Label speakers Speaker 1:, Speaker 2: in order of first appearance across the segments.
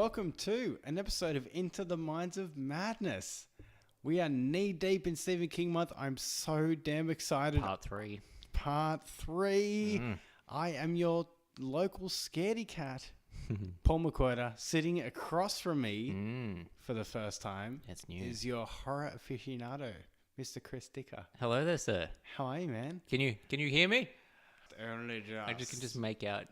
Speaker 1: welcome to an episode of Into the Minds of Madness. We are knee deep in Stephen King month. I'm so damn excited.
Speaker 2: Part 3.
Speaker 1: I am your local scaredy cat, Paul McWhirter, sitting across from me for the first time.
Speaker 2: That's new.
Speaker 1: Is your horror aficionado, Mr. Chris Dicker.
Speaker 2: Hello there, sir.
Speaker 1: How are you, man?
Speaker 2: Can you hear me?
Speaker 1: Only just.
Speaker 2: I can just make out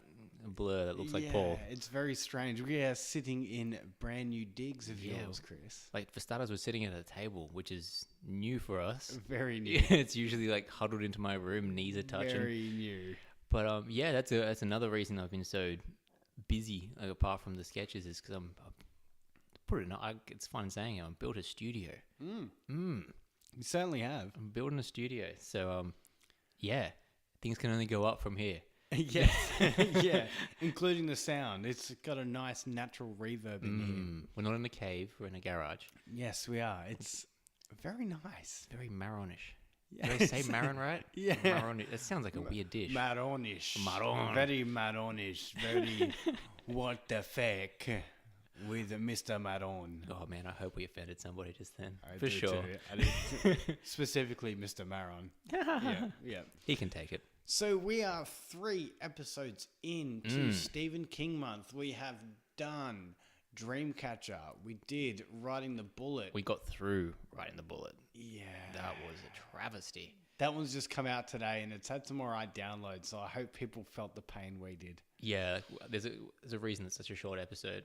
Speaker 2: a blur that looks like Paul.
Speaker 1: It's very strange. We are sitting in brand new digs of yours, Chris.
Speaker 2: Like, for starters, we're sitting at a table, which is new for us.
Speaker 1: Very new.
Speaker 2: It's usually like huddled into my room, knees are touching.
Speaker 1: Very new.
Speaker 2: But yeah, that's another reason I've been so busy. Like, apart from the sketches, is because it's fun saying it. I'm built a studio.
Speaker 1: You certainly have.
Speaker 2: I'm building a studio. So yeah, things can only go up from here.
Speaker 1: Yeah, yeah, including the sound. It's got a nice natural reverb in here.
Speaker 2: We're not in a cave. We're in a garage.
Speaker 1: Yes, we are. It's very nice.
Speaker 2: Very marronish.
Speaker 1: Yeah.
Speaker 2: Did I say marron right?
Speaker 1: Yeah.
Speaker 2: Marronish. That sounds like a weird dish.
Speaker 1: Marronish.
Speaker 2: Marron.
Speaker 1: Very marronish. Very what the fuck with Mr. Marron.
Speaker 2: Oh man, I hope we offended somebody just then.
Speaker 1: I
Speaker 2: For
Speaker 1: do
Speaker 2: sure.
Speaker 1: too. I did. Specifically Mr. Marron. Yeah.
Speaker 2: He can take it.
Speaker 1: So we are 3 episodes into Stephen King month. We have done Dreamcatcher. We did Riding the Bullet.
Speaker 2: We got through Riding the Bullet.
Speaker 1: Yeah.
Speaker 2: That was a travesty.
Speaker 1: That one's just come out today and it's had some more downloads, so I hope people felt the pain we did.
Speaker 2: Yeah, there's a reason it's such a short episode.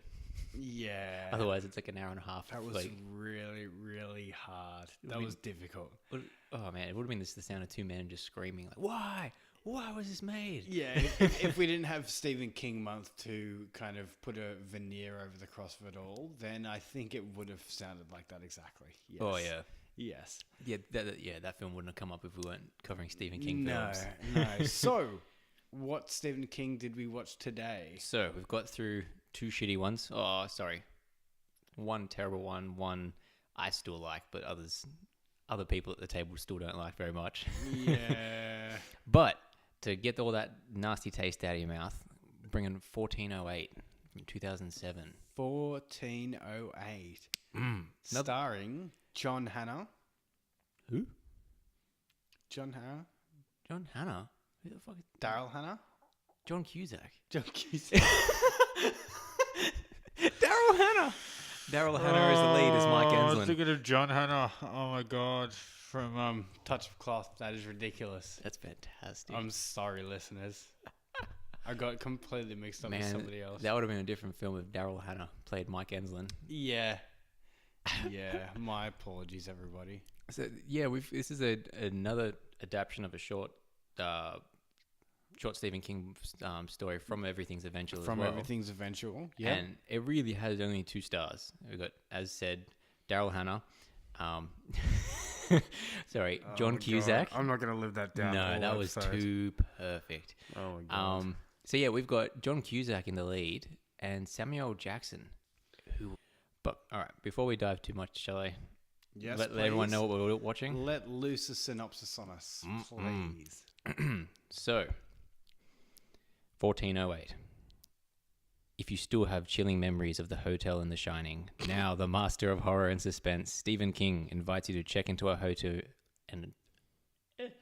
Speaker 1: Yeah.
Speaker 2: Otherwise, it's like an hour and a half.
Speaker 1: That was
Speaker 2: like,
Speaker 1: really, really hard. That was difficult.
Speaker 2: Oh man, it would have been the sound of 2 men just screaming like, "Why? Why was this made?"
Speaker 1: Yeah, if we didn't have Stephen King month to kind of put a veneer over the cross of it all, then I think it would have sounded like that exactly. Yes.
Speaker 2: Oh yeah.
Speaker 1: Yes.
Speaker 2: Yeah, that film wouldn't have come up if we weren't covering Stephen King films.
Speaker 1: No. So, what Stephen King did we watch today?
Speaker 2: So, we've got through 2 shitty ones. Oh, sorry. 1 terrible one. 1 I still like, but other people at the table still don't like very much.
Speaker 1: Yeah.
Speaker 2: But to get all that nasty taste out of your mouth, bring in 1408 from 2007.
Speaker 1: 1408. Starring John Hannah.
Speaker 2: Who?
Speaker 1: John Hannah?
Speaker 2: John Hannah? Who the fuck is
Speaker 1: Daryl Hannah?
Speaker 2: John Cusack.
Speaker 1: John Cusack.
Speaker 2: Daryl Hannah! Daryl Hannah is the lead as Mike Enslin.
Speaker 1: Look at John Hannah. Oh my god. From Touch of Cloth. That is ridiculous.
Speaker 2: That's fantastic.
Speaker 1: I'm sorry, listeners. I got completely mixed up with somebody else.
Speaker 2: That would have been a different film if Daryl Hannah played Mike Enslin.
Speaker 1: Yeah. Yeah. My apologies, everybody.
Speaker 2: So yeah, this is another adaptation of a short Stephen King story from Everything's Eventual as well.
Speaker 1: From Everything's Eventual, yeah.
Speaker 2: And it really has only 2 stars. We've got, as said, Daryl Hannah. Sorry, John Cusack.
Speaker 1: I'm not going to live that down.
Speaker 2: No, that was too perfect.
Speaker 1: Oh my god.
Speaker 2: So yeah, we've got John Cusack in the lead and Samuel L. Jackson. But all right, before we dive too much, shall I?
Speaker 1: Yes,
Speaker 2: let everyone know what we're watching.
Speaker 1: Let loose a synopsis on us, please.
Speaker 2: So, 1408. If you still have chilling memories of the hotel in The Shining, now the master of horror and suspense, Stephen King, invites you to check into a hotel and... It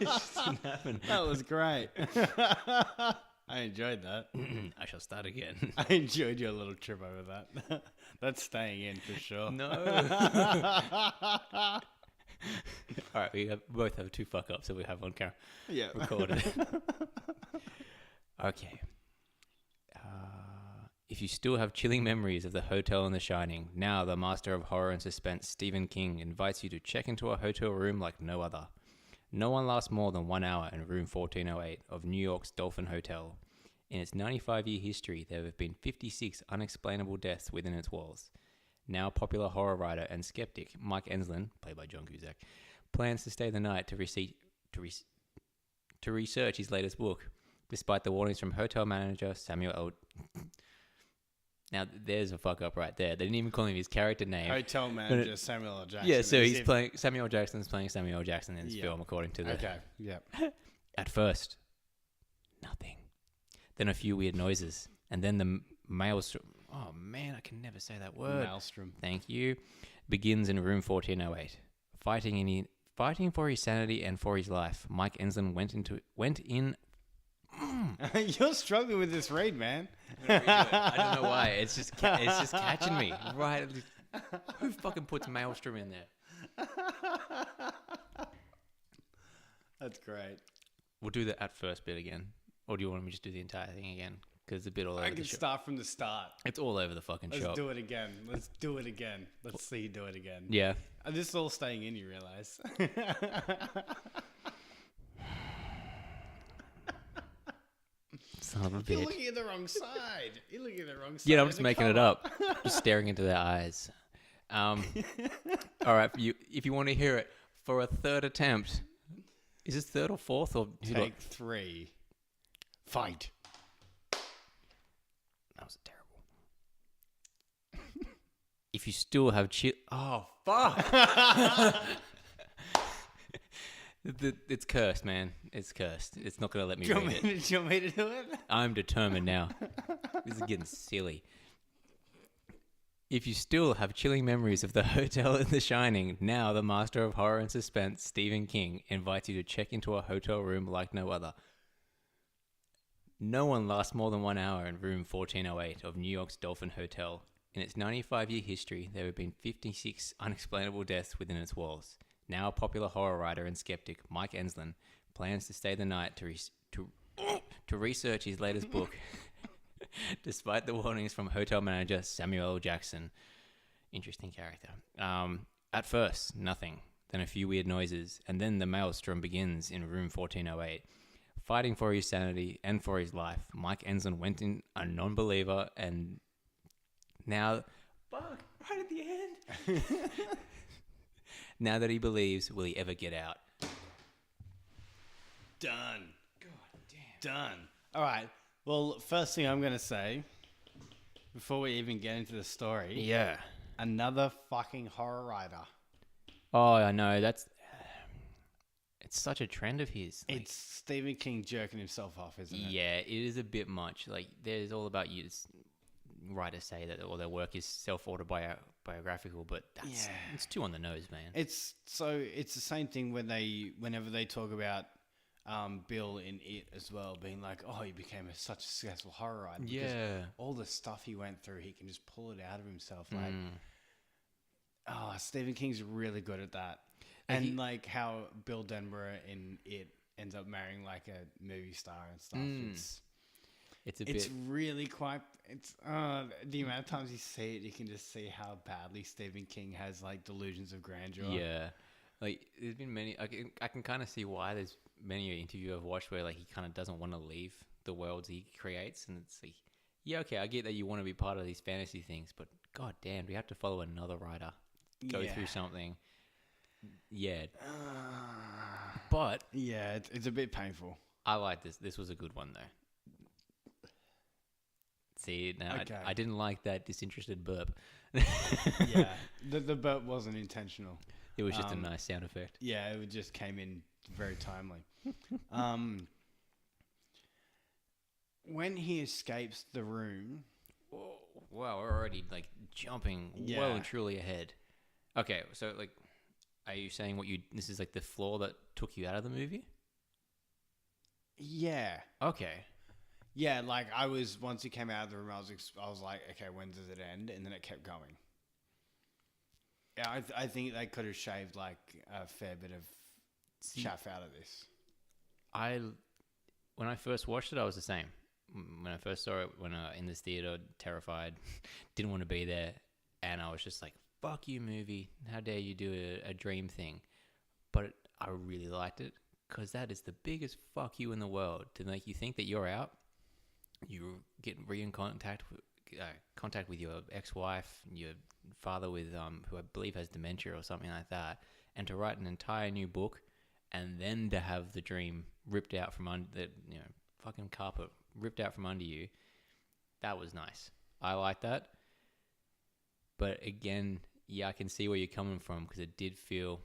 Speaker 2: just didn't happen.
Speaker 1: That was great. I enjoyed that.
Speaker 2: I shall start again.
Speaker 1: I enjoyed your little trip over that. That's staying in for sure.
Speaker 2: No. All right, we both have 2 fuck-ups that we have on camera.
Speaker 1: Yeah.
Speaker 2: Recorded. Okay. If you still have chilling memories of the hotel in The Shining, now the master of horror and suspense, Stephen King, invites you to check into a hotel room like no other. No one lasts more than 1 hour in room 1408 of New York's Dolphin Hotel. In its 95-year history, there have been 56 unexplainable deaths within its walls. Now popular horror writer and skeptic Mike Enslin, played by John Cusack, plans to stay the night to research his latest book, despite the warnings from hotel manager Samuel L. Now, there's a fuck up right there. They didn't even call him his character name.
Speaker 1: Hotel manager Samuel L. Jackson.
Speaker 2: Yeah, so he's playing... Samuel L. Jackson's playing Samuel L. Jackson in this film, according to the...
Speaker 1: Okay, yeah.
Speaker 2: At first, nothing. then a few weird noises, and then the maelstrom. Oh man, I can never say that word.
Speaker 1: Maelstrom.
Speaker 2: Thank you. Begins in room 1408. Fighting for his sanity and for his life, Mike Enslin went in.
Speaker 1: You're struggling with this read, man.
Speaker 2: I don't know why. It's just catching me. Right. Who fucking puts maelstrom in there?
Speaker 1: That's great.
Speaker 2: We'll do the at first bit again. Or do you want me to just do the entire thing again? Because it's a bit all over
Speaker 1: I
Speaker 2: the
Speaker 1: can
Speaker 2: shop.
Speaker 1: start from the start.
Speaker 2: It's all over the fucking
Speaker 1: Let's
Speaker 2: shop.
Speaker 1: do it again. Let's see you do it again.
Speaker 2: Yeah.
Speaker 1: This is all staying in, you realize.
Speaker 2: Son of a
Speaker 1: You're
Speaker 2: bitch.
Speaker 1: looking at the wrong side.
Speaker 2: Yeah, I'm just making it up. Just staring into their eyes. All right, if you want to hear it for a third attempt, is this third or fourth or
Speaker 1: Take 3. Fight.
Speaker 2: That was terrible. If you still have oh fuck! It's cursed, man. It's cursed. It's not gonna let me read it.
Speaker 1: Do you want me to do it?
Speaker 2: I'm determined now. This is getting silly. If you still have chilling memories of the hotel in The Shining, now the master of horror and suspense, Stephen King, invites you to check into a hotel room like no other. No one lasts more than 1 hour in room 1408 of New York's Dolphin Hotel. In its 95-year history, there have been 56 unexplainable deaths within its walls. Now a popular horror writer and skeptic, Mike Enslin, plans to stay the night to research his latest book, despite the warnings from hotel manager Samuel L. Jackson. Interesting character. At first, nothing. Then a few weird noises, and then the maelstrom begins in room 1408. Fighting for his sanity and for his life, Mike Enslin went in a non-believer, and now... Fuck! Right at the end! Now that he believes, will he ever get out?
Speaker 1: Done.
Speaker 2: God damn.
Speaker 1: Done. All right. Well, first thing I'm going to say, before we even get into the story,
Speaker 2: Yeah.
Speaker 1: another fucking horror writer.
Speaker 2: Oh, I know. It's such a trend of his. Like,
Speaker 1: It's Stephen King jerking himself off, isn't it?
Speaker 2: yeah, it is a bit much. Like, there's all about you. Writers say that all their work is self-autobiographical, but it's too on the nose, man.
Speaker 1: It's the same thing whenever they talk about Bill in It as well, being like, oh, he became such a successful horror writer. Because all the stuff he went through, he can just pull it out of himself. Like, Stephen King's really good at that. And like how Bill Denborough in It ends up marrying like a movie star and stuff. It's really quite. It's the amount of times you see it, you can just see how badly Stephen King has like delusions of grandeur.
Speaker 2: Yeah, like there's been many. I can kind of see why there's many interviews I've watched where like he kind of doesn't want to leave the worlds he creates, and it's like, yeah, okay, I get that you want to be part of these fantasy things, but god damn, we have to follow another writer go through something. Yeah, but
Speaker 1: yeah, it's a bit painful.
Speaker 2: I like this. This was a good one though. See, now
Speaker 1: Okay.
Speaker 2: I didn't like that disinterested burp.
Speaker 1: Yeah, the burp wasn't intentional.
Speaker 2: It was just a nice sound effect.
Speaker 1: Yeah, it just came in very timely. When he escapes the room...
Speaker 2: Whoa, wow, we're already like jumping well and truly ahead. Okay, so like, are you saying this is like the flaw that took you out of the movie?
Speaker 1: Yeah.
Speaker 2: Okay.
Speaker 1: Yeah, like once he came out of the room, I was like, okay, when does it end? And then it kept going. Yeah, I think they could have shaved like a fair bit of chaff out of this.
Speaker 2: When I first watched it, I was the same. When I first saw it, in this theater, terrified, didn't want to be there, and I was just like, fuck you, movie. How dare you do a dream thing? But I really liked it, because that is the biggest fuck you in the world, to make you think that you're out. You get contact with your ex-wife, your father with who I believe has dementia or something like that, and to write an entire new book, and then to have the dream ripped out from under the fucking carpet ripped out from under you. That was nice. I like that. But again, yeah, I can see where you're coming from, because it did feel.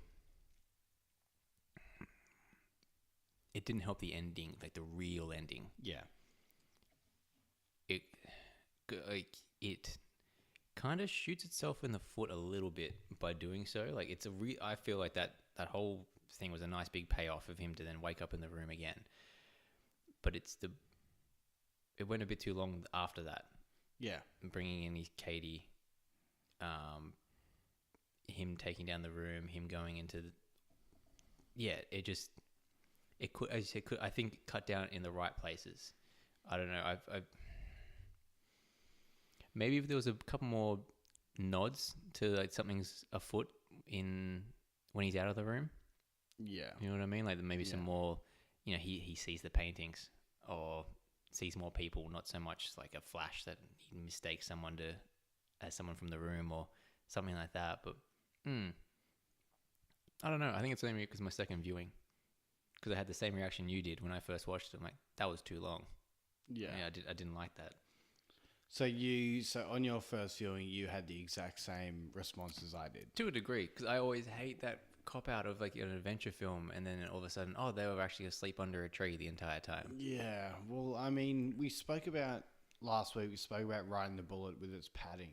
Speaker 2: It didn't help the ending, like the real ending.
Speaker 1: Yeah.
Speaker 2: it it kind of shoots itself in the foot a little bit by doing so. Like I feel like that whole thing was a nice big payoff of him to then wake up in the room again. But it went a bit too long after that.
Speaker 1: Yeah.
Speaker 2: Bringing in his Katie, him taking down the room, him going into it could, as you said, I think cut down in the right places. I don't know. I've maybe if there was a couple more nods to like something's afoot in when he's out of the room.
Speaker 1: Yeah.
Speaker 2: You know what I mean? Like maybe some more, he sees the paintings or sees more people, not so much like a flash that he mistakes someone as someone from the room or something like that. But I don't know. I think it's only because my second viewing, because I had the same reaction you did when I first watched it. I'm like, that was too long. Yeah, I didn't like that.
Speaker 1: So on your first viewing, you had the exact same response as I did.
Speaker 2: To a degree, because I always hate that cop out of like an adventure film, and then all of a sudden, they were actually asleep under a tree the entire time.
Speaker 1: Yeah, well, I mean, last week we spoke about riding the bullet with its padding.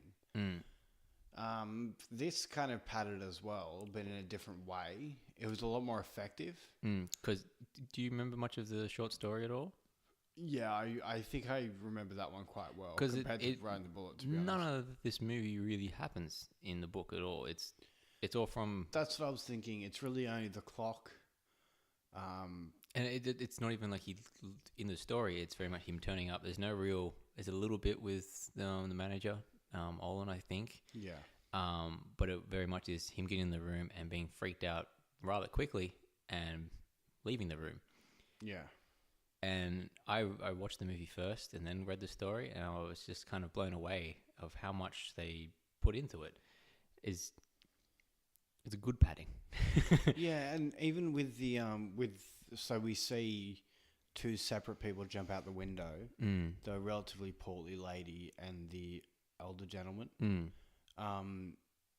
Speaker 1: This kind of padded as well, but in a different way. It was a lot more effective.
Speaker 2: Because do you remember much of the short story at all?
Speaker 1: Yeah, I think I remember that one quite well compared to riding the bullet. To be honest,
Speaker 2: none of this movie really happens in the book at all. It's all from. That's
Speaker 1: what I was thinking. It's really only the clock.
Speaker 2: And it's not even like he in the story. It's very much him turning up. There's no real. There's a little bit with the manager, Olin, I think.
Speaker 1: Yeah.
Speaker 2: But it very much is him getting in the room and being freaked out rather quickly and leaving the room.
Speaker 1: Yeah.
Speaker 2: And I watched the movie first and then read the story, and I was just kind of blown away of how much they put into it. It's a good padding.
Speaker 1: Yeah, and even with the so we see two separate people jump out the window, the relatively portly lady and the elder gentleman,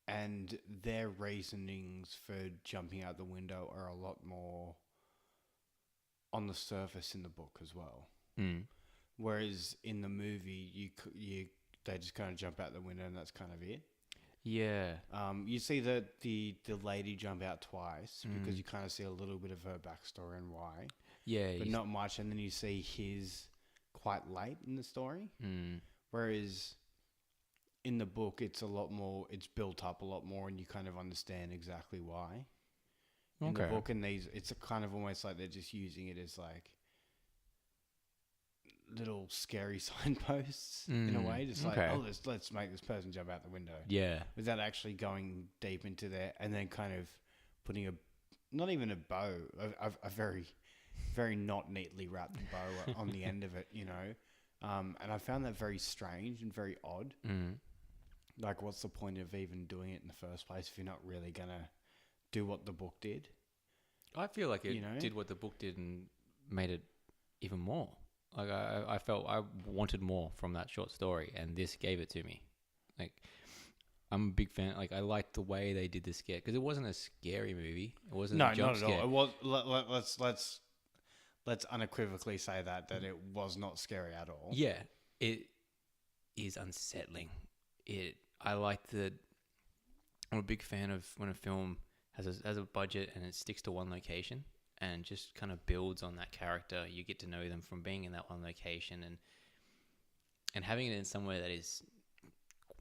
Speaker 1: and their reasonings for jumping out the window are a lot more on the surface in the book as well. Whereas in the movie, they just kind of jump out the window and that's kind of it.
Speaker 2: Yeah.
Speaker 1: You see that the lady jump out twice because you kind of see a little bit of her backstory and why.
Speaker 2: Yeah.
Speaker 1: But not much. And then you see his quite late in the story. Whereas in the book, it's a lot more, it's built up a lot more and you kind of understand exactly why. In the book, and it's a kind of almost like they're just using it as like little scary signposts in a way, just like, let's make this person jump out the window.
Speaker 2: Yeah,
Speaker 1: without actually going deep into there, and then kind of putting not even a bow, a very, very not neatly wrapped bow on the end of it, and I found that very strange and very odd. Like, what's the point of even doing it in the first place if you're not really gonna do what the book did?
Speaker 2: I feel like it did what the book did and made it even more. Like I felt I wanted more from that short story, and this gave it to me. Like, I'm a big fan. Like, I liked the way they did the scare because it wasn't a scary movie. It wasn't a jump scare.
Speaker 1: It was. Let's unequivocally say that it was not scary at all.
Speaker 2: Yeah, it is unsettling. I like that. I'm a big fan of when a film has a budget and it sticks to one location and just kind of builds on that character. You get to know them from being in that one location and having it in somewhere that is,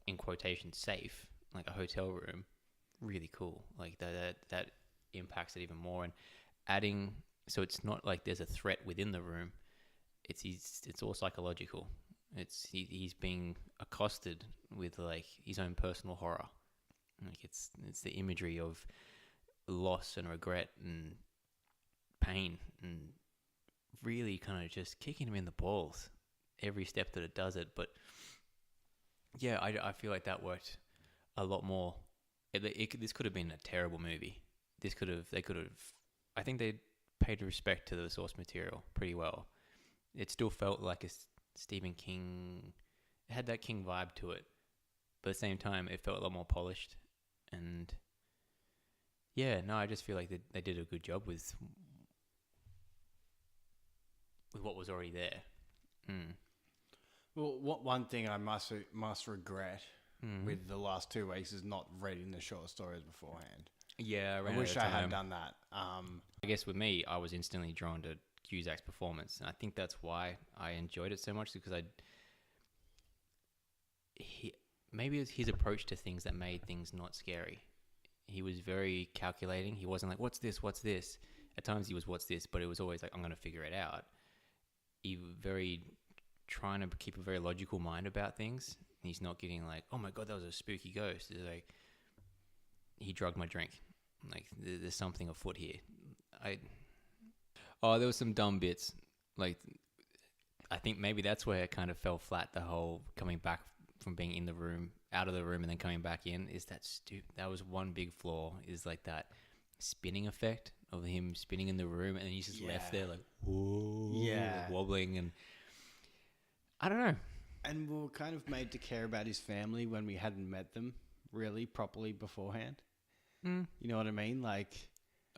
Speaker 2: in quotation, safe, like a hotel room. Really cool. Like that impacts it even more. And adding, so it's not like there's a threat within the room. It's all psychological. He's being accosted with like his own personal horror. Like it's the imagery of loss and regret and pain and really kind of just kicking him in the balls every step that it does it. But yeah, I feel like that worked a lot more. This could have been a terrible movie. They could have. I think they paid respect to the source material pretty well. It still felt like a Stephen King. It had that King vibe to it, but at the same time, it felt a lot more polished. And yeah, no, I just feel like they did a good job with what was already there.
Speaker 1: Well, one thing I must regret with the last 2 weeks is not reading the short stories beforehand.
Speaker 2: Yeah,
Speaker 1: I wish I had done that.
Speaker 2: I guess with me, I was instantly drawn to Cusack's performance, and I think that's why I enjoyed it so much, because maybe it was his approach to things that made things not scary. He was very calculating. He wasn't like, what's this? What's this? At times he was, what's this? But it was always like, I'm going to figure it out. He was very trying to keep a very logical mind about things. He's not getting like, oh my God, that was a spooky ghost. It's like, he drugged my drink. Like, there's something afoot here. There was some dumb bits. Like, I think maybe that's where it kind of fell flat, the whole coming back from being in the room, out of the room, and then coming back in. Is that stupid? That was one big flaw, is like that spinning effect of him spinning in the room, and then he's just left there like, whoa, like wobbling, and I don't know.
Speaker 1: And we were kind of made to care about his family when we hadn't met them really properly beforehand. You know what I mean? Like,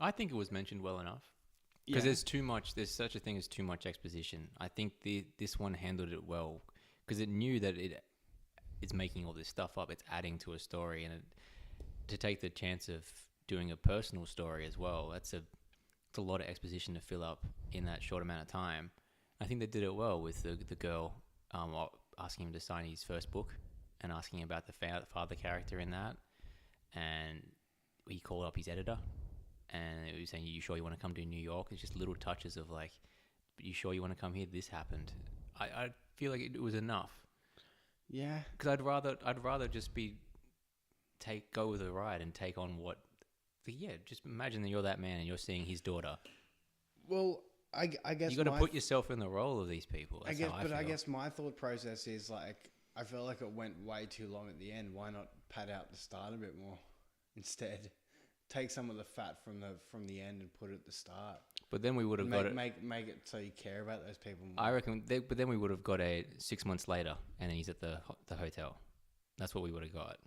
Speaker 2: I think it was mentioned well enough. Because there's too much, there's such a thing as too much exposition. I think this one handled it well, because it knew that it's making all this stuff up. It's adding to a story, and to take the chance of doing a personal story as well, it's a lot of exposition to fill up in that short amount of time. I think they did it well with the girl asking him to sign his first book and asking about the father character in that. And he called up his editor, and he was saying, you sure you want to come to New York? It's just little touches of like, you sure you want to come here? This happened. I feel like it was enough.
Speaker 1: Yeah.
Speaker 2: Because I'd rather just go with the ride and take on what, just imagine that you're that man and you're seeing his daughter.
Speaker 1: Well, I guess
Speaker 2: you got to put yourself in the role of these people. That's
Speaker 1: I guess my thought process is like, I feel like it went way too long at the end. Why not pad out the start a bit more instead? Take some of the fat from the end and put it at the start. But then we would have make it so you care about those people more.
Speaker 2: I reckon. But then we would have got a 6 months later, and then he's at the hotel. That's what we would have got.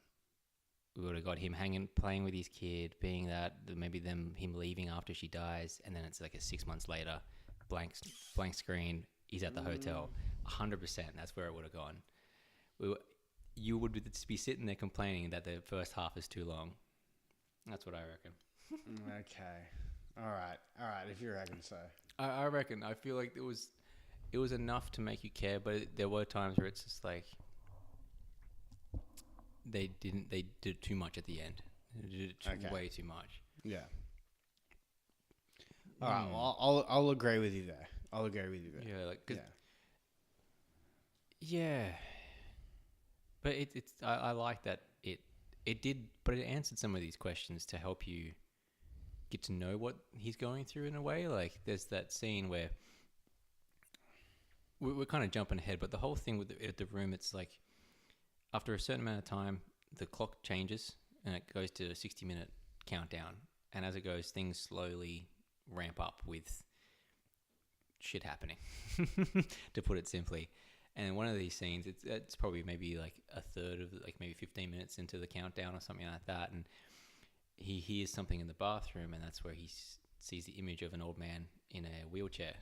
Speaker 2: We would have got him playing with his kid, being that maybe him leaving after she dies, and then it's like a 6 months later, blank screen. He's at the hotel. 100%. That's where it would have gone. You would be sitting there complaining that the first half is too long. That's what I reckon.
Speaker 1: Okay. All right. If you reckon so.
Speaker 2: I reckon. I feel like it was enough to make you care, but there were times where it's just like they did too much at the end. They did it way too much.
Speaker 1: Yeah. All right. Well, I'll agree with you there. Yeah.
Speaker 2: Yeah. But I like that it did, but it answered some of these questions to help you get to know what he's going through in a way. Like, there's that scene where we're kind of jumping ahead, but the whole thing with the room, it's like after a certain amount of time, the clock changes and it goes to a 60-minute countdown. And as it goes, things slowly ramp up with shit happening, to put it simply. And in one of these scenes, it's probably maybe like a third of like maybe 15 minutes into the countdown or something like that, and he hears something in the bathroom, and that's where he sees the image of an old man in a wheelchair,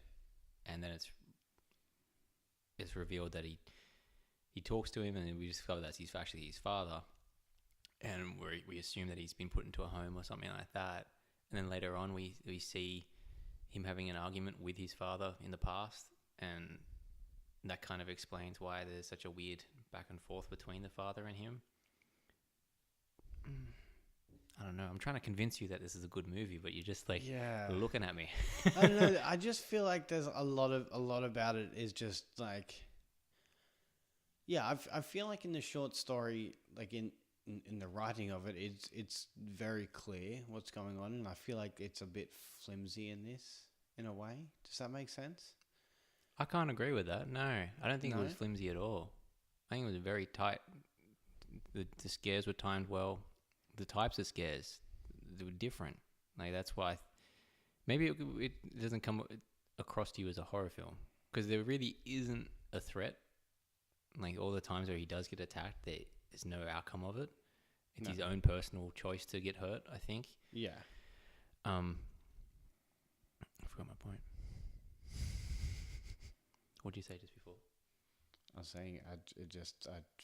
Speaker 2: and then it's revealed that he talks to him, and then we discover that he's actually his father, and we assume that he's been put into a home or something like that, and then later on we see him having an argument with his father in the past, and that kind of explains why there's such a weird back and forth between the father and him. I don't know. I'm trying to convince you that this is a good movie, but you're just like looking at me.
Speaker 1: I don't know. I just feel like there's a lot about it is just like, I feel like in the short story, like in the writing of it, it's very clear what's going on, and I feel like it's a bit flimsy in this in a way. Does that make sense?
Speaker 2: I can't agree with that. No, I don't think it was flimsy at all. I think it was very tight. The scares were timed well. The types of scares, they were different. Like, that's why maybe it doesn't come across to you as a horror film, because there really isn't a threat. Like, all the times where he does get attacked, there's no outcome of it. It's his own personal choice to get hurt, I think.
Speaker 1: Yeah.
Speaker 2: I forgot my point. What did you say just before?
Speaker 1: I was saying I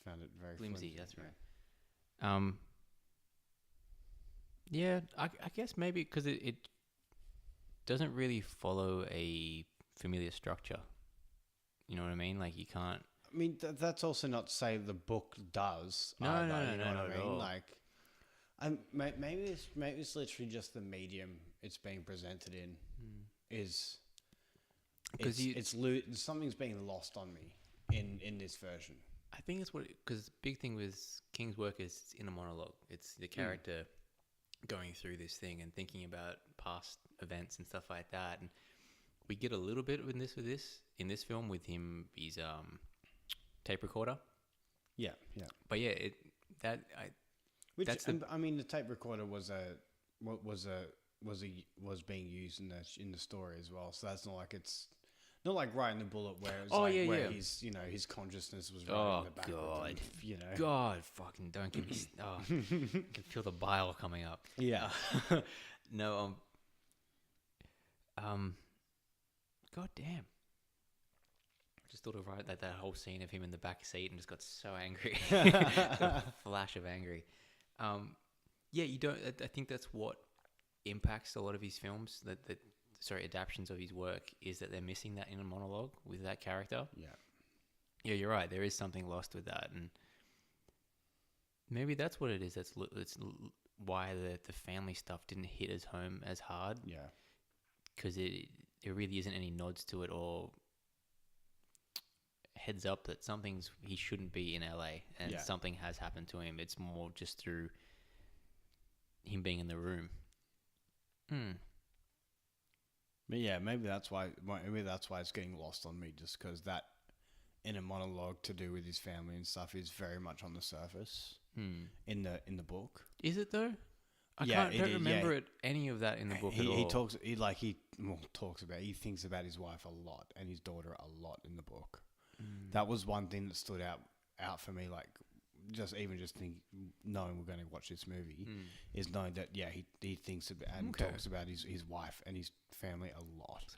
Speaker 1: found it very
Speaker 2: flimsy.
Speaker 1: flimsy.
Speaker 2: That's right. Yeah, I guess maybe because it doesn't really follow a familiar structure. You know what I mean? Like you can't.
Speaker 1: I mean, that's also not to say the book does.
Speaker 2: No,
Speaker 1: either,
Speaker 2: no,
Speaker 1: you know
Speaker 2: not
Speaker 1: what I
Speaker 2: at
Speaker 1: mean?
Speaker 2: all.
Speaker 1: Like, maybe it's literally just the medium it's being presented in is
Speaker 2: because
Speaker 1: something's being lost on me in this version.
Speaker 2: I think it's because the big thing with King's work is it's in a monologue. It's the character going through this thing and thinking about past events and stuff like that. And we get a little bit in this film with him, his tape recorder.
Speaker 1: Yeah.
Speaker 2: But yeah,
Speaker 1: I mean, the tape recorder was being used in the story as well. So that's not like it's not like Riding the Bullet where it's where he's his consciousness was right in the back.
Speaker 2: God,
Speaker 1: him,
Speaker 2: God, fucking don't give me. I can feel the bile coming up.
Speaker 1: Yeah.
Speaker 2: No. God damn. Just thought of that whole scene of him in the back seat and just got so angry. A flash of angry. Yeah, you don't. I think that's what impacts a lot of his films. Adaptations of his work is that they're missing that inner monologue with that character.
Speaker 1: Yeah.
Speaker 2: Yeah, you're right. There is something lost with that, and maybe that's what it is. It's why the family stuff didn't hit as home as hard.
Speaker 1: Yeah.
Speaker 2: Because there really isn't any nods to it or heads up that he shouldn't be in LA and something has happened to him. It's more just through him being in the room.
Speaker 1: But yeah, maybe that's why it's getting lost on me, just because that inner monologue to do with his family and stuff is very much on the surface in the book.
Speaker 2: Is it though? I don't remember any of that in the book at all.
Speaker 1: He thinks about his wife a lot and his daughter a lot in the book. That was one thing that stood out for me, like knowing we're going to watch this movie, is knowing that he thinks about and talks about his wife and his family a lot.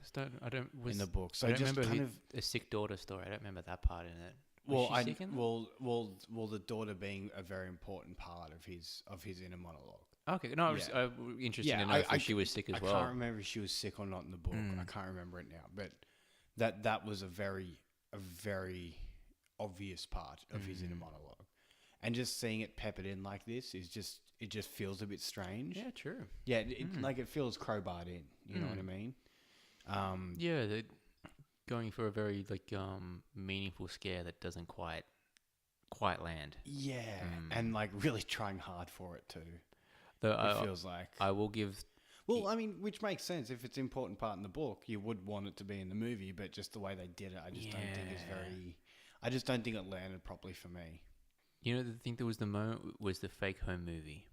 Speaker 1: In the book. So
Speaker 2: I don't remember a sick daughter story. I don't remember that part in it.
Speaker 1: The daughter being a very important part of his inner monologue.
Speaker 2: Okay, no, I was interested to know if she was sick as well.
Speaker 1: I can't remember if she was sick or not in the book. I can't remember it now, but that was a very obvious part of his inner monologue, and just seeing it peppered in like this it just feels a bit strange.
Speaker 2: Yeah, true.
Speaker 1: Yeah, it feels crowbarred in. You know what I mean?
Speaker 2: They're going for a very meaningful scare that doesn't quite land.
Speaker 1: Yeah, and really trying hard for it too.
Speaker 2: Though
Speaker 1: it feels like
Speaker 2: I will give.
Speaker 1: Well, I mean, which makes sense. If it's an important part in the book, you would want it to be in the movie, but just the way they did it, I just don't think is very. I just don't think it landed properly for me.
Speaker 2: You know, the thing that was the moment was the fake home movie.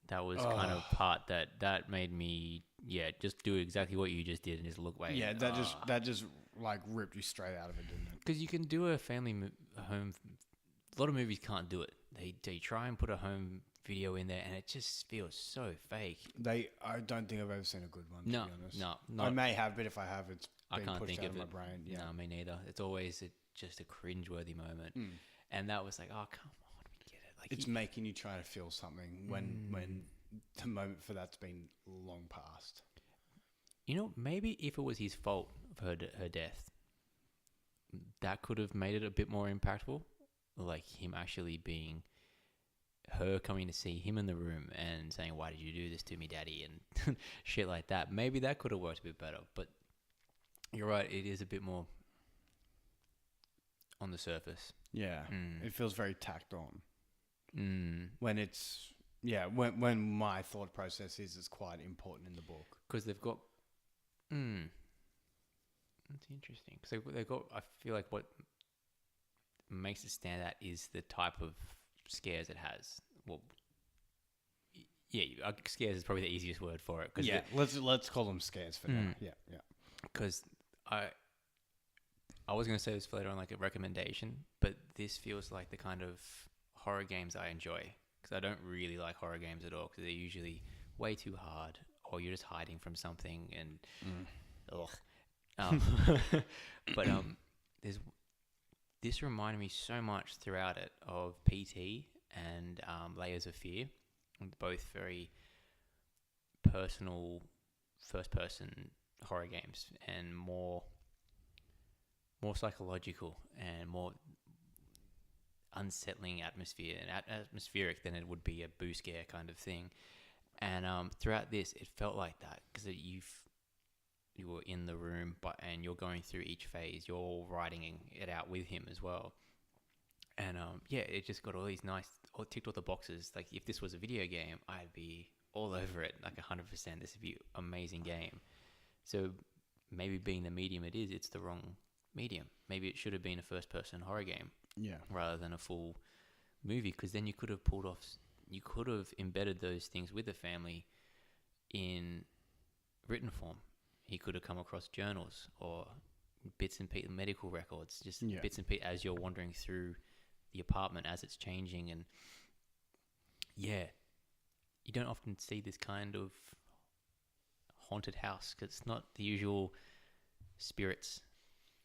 Speaker 2: That was kind of part that made me just do exactly what you just did and just look away.
Speaker 1: Yeah, that just ripped you straight out of it, didn't it?
Speaker 2: Because you can do a family home. A lot of movies can't do it. They try and put a home video in there, and it just feels so fake.
Speaker 1: I don't think I've ever seen a good one. To be honest.
Speaker 2: No.
Speaker 1: I may have, but if I have, it's been
Speaker 2: I can't
Speaker 1: pushed
Speaker 2: think
Speaker 1: out
Speaker 2: of
Speaker 1: my
Speaker 2: it.
Speaker 1: brain. Yeah,
Speaker 2: no, me neither. It's always just a cringeworthy moment, and that was like, oh come on, we get it. Like
Speaker 1: it's making you try to feel something when the moment for that's been long past.
Speaker 2: You know, maybe if it was his fault for her death, that could have made it a bit more impactful. Like him actually being. Her coming to see him in the room and saying, "Why did you do this to me, Daddy?" and shit like that. Maybe that could have worked a bit better. But you're right; it is a bit more on the surface.
Speaker 1: Yeah, it feels very tacked on. When it's when my thought process is it's quite important in the book
Speaker 2: because they've got. That's interesting because they've got. I feel like what makes it stand out is the type of scares it has. Well, scares is probably the easiest word for it.
Speaker 1: Let's call them scares for now. Yeah.
Speaker 2: Because I was going to say this for later on, like a recommendation, but this feels like the kind of horror games I enjoy because I don't really like horror games at all because they're usually way too hard or you're just hiding from something and but there's this reminded me so much throughout it of PT and Layers of Fear, both very personal first-person horror games and more psychological and more unsettling atmosphere and atmospheric than it would be a boo scare kind of thing. And throughout this, it felt like that because you were in the room, and you're going through each phase. You're writing it out with him as well. And it just got all these ticked all the boxes. Like if this was a video game, I'd be all over it, like 100%. This would be an amazing game. So maybe being the medium it's the wrong medium. Maybe it should have been a first-person horror game, rather than a full movie. Because then you could have embedded those things with the family in written form. He could have come across journals or bits and pieces, medical records, just bits and pieces as you're wandering through the apartment as it's changing. And you don't often see this kind of haunted house because it's not the usual spirits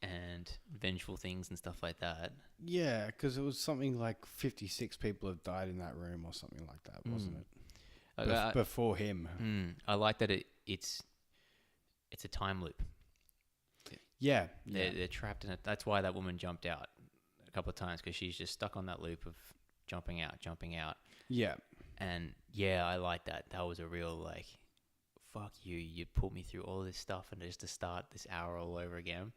Speaker 2: and vengeful things and stuff like that.
Speaker 1: Yeah, because it was something like 56 people have died in that room or something like that, wasn't it? Before him.
Speaker 2: I like that it's a time loop.
Speaker 1: Yeah.
Speaker 2: They're trapped in it. That's why that woman jumped out a couple of times, because she's just stuck on that loop of jumping out.
Speaker 1: Yeah.
Speaker 2: And I like that. That was a real like, fuck you. You put me through all this stuff and just to start this hour all over again.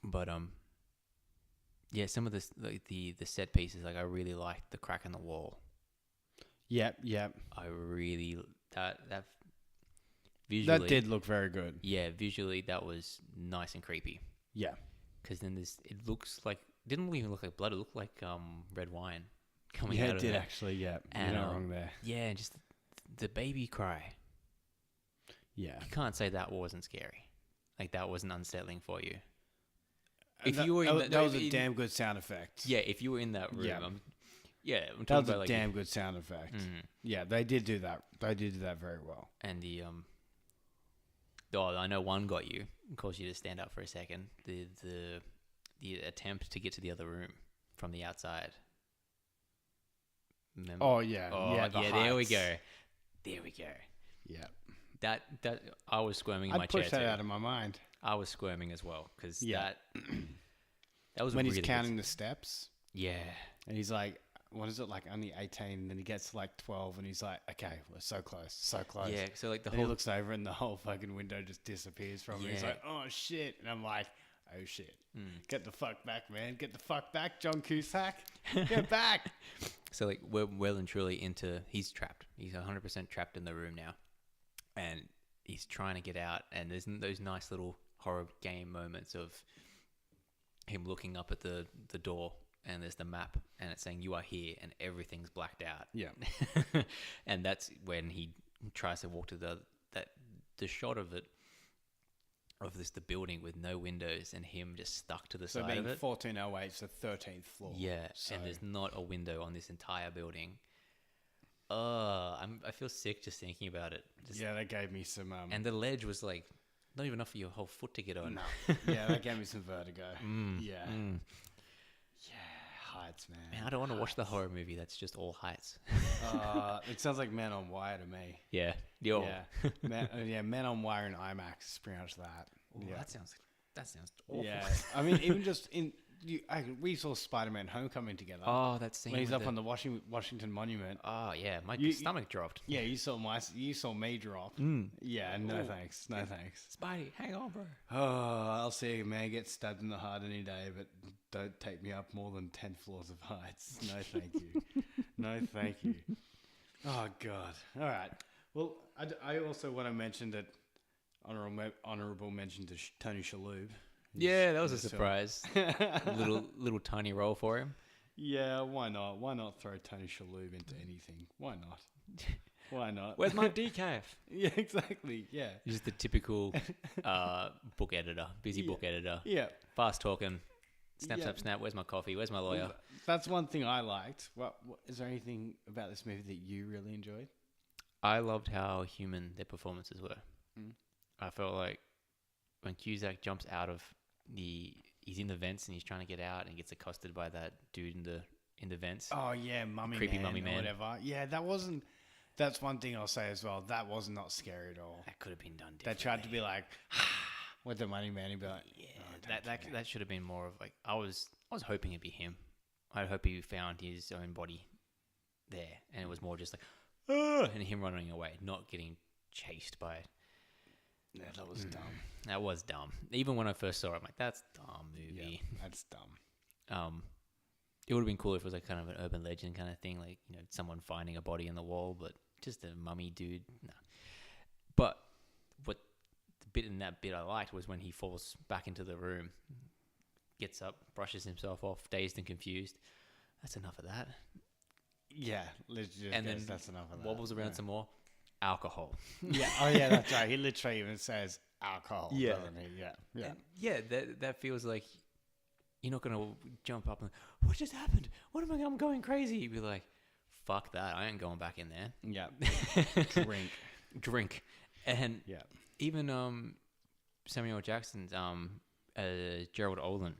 Speaker 2: But some of this, like the set pieces, like I really liked the crack in the wall.
Speaker 1: Yeah.
Speaker 2: I really that visually
Speaker 1: that did look very good.
Speaker 2: Yeah, visually that was nice and creepy.
Speaker 1: Yeah,
Speaker 2: because then didn't even look like blood. It looked like red wine coming out of it.
Speaker 1: Yeah, it did actually. Yeah,
Speaker 2: and,
Speaker 1: you're not wrong there.
Speaker 2: Yeah, and just the baby cry.
Speaker 1: Yeah,
Speaker 2: you can't say that wasn't scary. Like that wasn't unsettling for you.
Speaker 1: If you were in that was a damn good sound effect.
Speaker 2: Yeah, if you were in that room. I'm talking
Speaker 1: that was
Speaker 2: about
Speaker 1: a
Speaker 2: like
Speaker 1: damn good sound effect. Yeah, they did do that. They did do that very well.
Speaker 2: And the I know one got you, caused you to stand up for a second. The attempt to get to the other room from the outside. Remember?
Speaker 1: Oh yeah,
Speaker 2: there we go.
Speaker 1: Yeah,
Speaker 2: that I was squirming in my chair.
Speaker 1: I'd push that out of my mind.
Speaker 2: I was squirming as well because that was
Speaker 1: when
Speaker 2: really
Speaker 1: he's counting the steps.
Speaker 2: Yeah,
Speaker 1: and he's like, what is it, like only 18, and then he gets to like 12 and he's like, okay, we're so close. Yeah,
Speaker 2: so like
Speaker 1: he looks over and the whole fucking window just disappears from him. He's like, oh shit. And I'm like, oh shit. Get the fuck back, man. Get the fuck back, John Cusack. Get back.
Speaker 2: So like we're well and truly he's trapped. He's 100% trapped in the room now. And he's trying to get out, and there's those nice little horror game moments of him looking up at the door, and there's the map, and it's saying you are here, and everything's blacked out.
Speaker 1: Yeah.
Speaker 2: And that's when he tries to walk to the shot of it, the building with no windows, and him just stuck to the side of it.
Speaker 1: 1408, it's the 13th floor.
Speaker 2: Yeah, so. And there's not a window on this entire building. I feel sick just thinking about it.
Speaker 1: That gave me some...
Speaker 2: and the ledge was like not even enough for your whole foot to get on.
Speaker 1: No. Yeah, that gave me some vertigo. Yeah. Yeah, heights, man.
Speaker 2: I don't want to watch the horror movie that's just all heights.
Speaker 1: It sounds like Men on Wire to me.
Speaker 2: Yeah.
Speaker 1: Men on Wire in IMAX is pretty much that.
Speaker 2: Ooh,
Speaker 1: yeah.
Speaker 2: That sounds awful.
Speaker 1: Yeah. I mean, even just we saw Spider-Man Homecoming together.
Speaker 2: Oh, that scene
Speaker 1: when he's up on the Washington Monument.
Speaker 2: Oh yeah, my stomach dropped.
Speaker 1: Yeah, you saw me drop. Yeah, no thanks.
Speaker 2: Spidey, hang on, bro.
Speaker 1: Oh, I'll see a man get stabbed in the heart any day, but don't take me up more than 10 floors of heights. No, thank you. No, thank you. Oh God. All right. Well, I also want to mention that honorable mention to Tony Shalhoub.
Speaker 2: Yeah, that was a surprise. little tiny role for him.
Speaker 1: Yeah, why not? Why not throw Tony Shalhoub into anything? Why not? Why not?
Speaker 2: Where's my decaf?
Speaker 1: Yeah, exactly. Yeah.
Speaker 2: He's the typical book editor, busy book editor.
Speaker 1: Yeah.
Speaker 2: Fast talking. Snap. Where's my coffee? Where's my lawyer?
Speaker 1: Well, that's one thing I liked. What is there anything about this movie that you really enjoyed?
Speaker 2: I loved how human their performances were. I felt like when Cusack jumps out of the he's in the vents and he's trying to get out and gets accosted by that dude in the vents.
Speaker 1: Oh yeah, creepy mummy man, or whatever. Yeah, that wasn't. That's one thing I'll say as well. That was not scary at all.
Speaker 2: That could have been done differently.
Speaker 1: They tried to be like with the money man. He'd be like,
Speaker 2: yeah, that should have been more of like I was hoping it'd be him. I hope he found his own body there, and it was more just like, and him running away, not getting chased by it.
Speaker 1: Yeah, that was dumb.
Speaker 2: That was dumb. Even when I first saw it, I'm like, that's a dumb movie.
Speaker 1: Yeah, that's dumb.
Speaker 2: It would have been cool if it was like kind of an urban legend kind of thing, like, you know, someone finding a body in the wall, but just a mummy dude. No. But what the bit in that bit I liked was when he falls back into the room, gets up, brushes himself off, dazed and confused. That's enough of that.
Speaker 1: Yeah, literally.
Speaker 2: And then
Speaker 1: that's enough of that.
Speaker 2: Wobbles around some more. Alcohol.
Speaker 1: Yeah. Oh yeah, that's right. He literally even says alcohol.
Speaker 2: Yeah.
Speaker 1: Doesn't he? Yeah. Yeah.
Speaker 2: And yeah. That feels like you're not gonna jump up and what just happened? What am I? I'm going crazy. You'd be like, fuck that. I ain't going back in there.
Speaker 1: Yeah.
Speaker 2: Drink. And
Speaker 1: yeah.
Speaker 2: Even Samuel Jackson's Gerald Olin.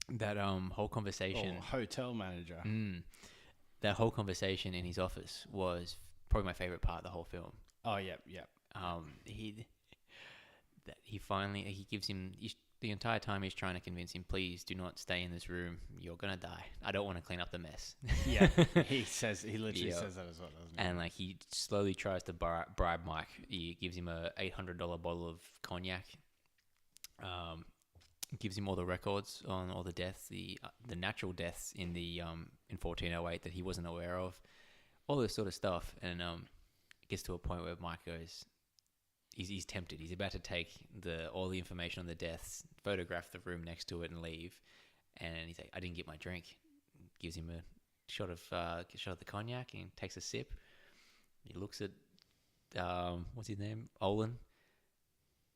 Speaker 2: That whole conversation.
Speaker 1: Hotel manager.
Speaker 2: That whole conversation in his office was probably my favorite part of the whole film.
Speaker 1: Oh yeah, yeah.
Speaker 2: He gives him the entire time he's trying to convince him, please do not stay in this room. You're gonna die. I don't want to clean up the mess.
Speaker 1: Yeah, he literally says that as well, doesn't he?
Speaker 2: And like he slowly tries to bribe Mike. He gives him a $800 bottle of cognac. Gives him all the records on all the deaths, the natural deaths in 1408 that he wasn't aware of. All this sort of stuff, and it gets to a point where Mike goes, he's tempted. He's about to take all the information on the deaths, photograph the room next to it, and leave. And he's like, "I didn't get my drink." Gives him a shot of the cognac and takes a sip. He looks at what's his name, Olin.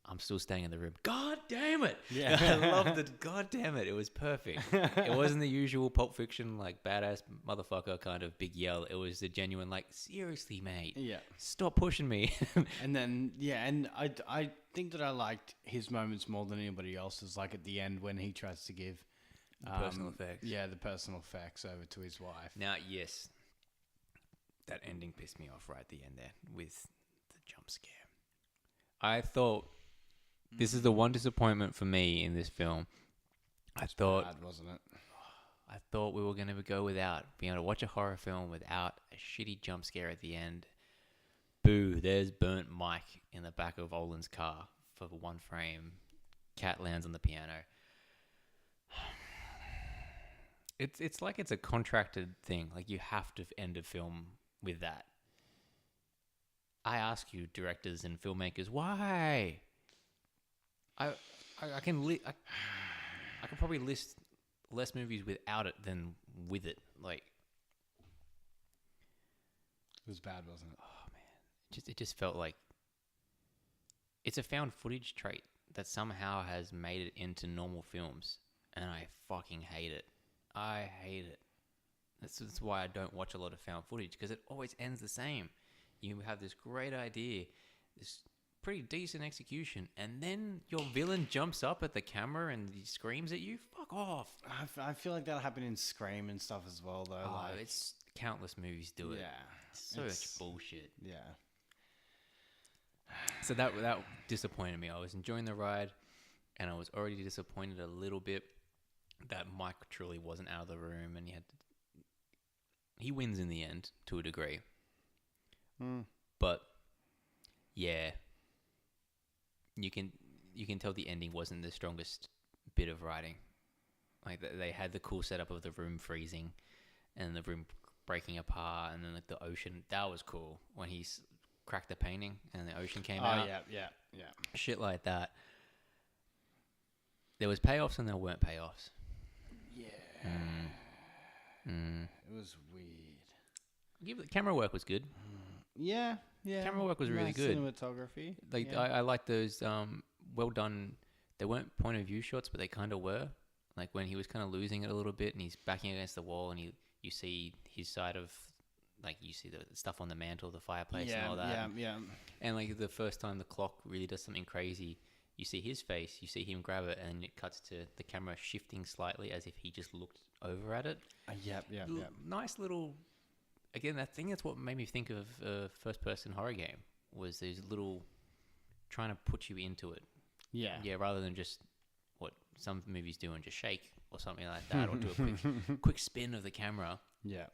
Speaker 2: I'm still staying in the room. God damn it!
Speaker 1: Yeah,
Speaker 2: I loved it. God damn it! It was perfect. It wasn't the usual Pulp Fiction like badass motherfucker kind of big yell. It was the genuine like, seriously, mate.
Speaker 1: Yeah.
Speaker 2: Stop pushing me.
Speaker 1: And then and I think that I liked his moments more than anybody else's. Like at the end when he tries to give
Speaker 2: personal effects.
Speaker 1: Yeah, the personal effects over to his wife.
Speaker 2: Now, yes, that ending pissed me off right at the end there with the jump scare. I thought. This is the one disappointment for me in this film. I thought,
Speaker 1: bad, wasn't it?
Speaker 2: I thought we were going to go without being able to watch a horror film without a shitty jump scare at the end. Boo! There's burnt Mike in the back of Olin's car for one frame. Cat lands on the piano. It's like it's a contracted thing. Like you have to end a film with that. I ask you, directors and filmmakers, why? I can probably list less movies without it than with it. Like
Speaker 1: it was bad, wasn't it?
Speaker 2: Oh man, it just felt like it's a found footage trait that somehow has made it into normal films, and I fucking hate it. I hate it. That's why I don't watch a lot of found footage, because it always ends the same. You have this great idea, this pretty decent execution, and then your villain jumps up at the camera and he screams at you. Fuck off.
Speaker 1: I feel like that'll happen in Scream and stuff as well, though.
Speaker 2: Oh, it's countless movies do it.
Speaker 1: Yeah,
Speaker 2: Such bullshit.
Speaker 1: Yeah.
Speaker 2: So that disappointed me. I was enjoying the ride, and I was already disappointed a little bit that Mike truly wasn't out of the room, and he wins in the end to a degree. But yeah. You can tell the ending wasn't the strongest bit of writing. Like they had the cool setup of the room freezing, and the room breaking apart, and then like the ocean. That was cool when he cracked the painting and the ocean came out.
Speaker 1: Oh yeah.
Speaker 2: Shit like that. There was payoffs and there weren't payoffs.
Speaker 1: Yeah. It was weird.
Speaker 2: The camera work was good.
Speaker 1: Yeah.
Speaker 2: Camera work was really good.
Speaker 1: Cinematography.
Speaker 2: Like I like those well done. They weren't point of view shots, but they kind of were. Like when he was kind of losing it a little bit, and he's backing against the wall, and you see his side of, like you see the stuff on the mantle, the fireplace, and all that.
Speaker 1: Yeah.
Speaker 2: And like the first time the clock really does something crazy, you see his face, you see him grab it, and it cuts to the camera shifting slightly as if he just looked over at it.
Speaker 1: Yep.
Speaker 2: Nice little. Again, I think that's what made me think of a first-person horror game, was these little trying to put you into it.
Speaker 1: Yeah.
Speaker 2: Yeah, rather than just what some movies do and just shake or something like that, or do a quick spin of the camera.
Speaker 1: Yeah.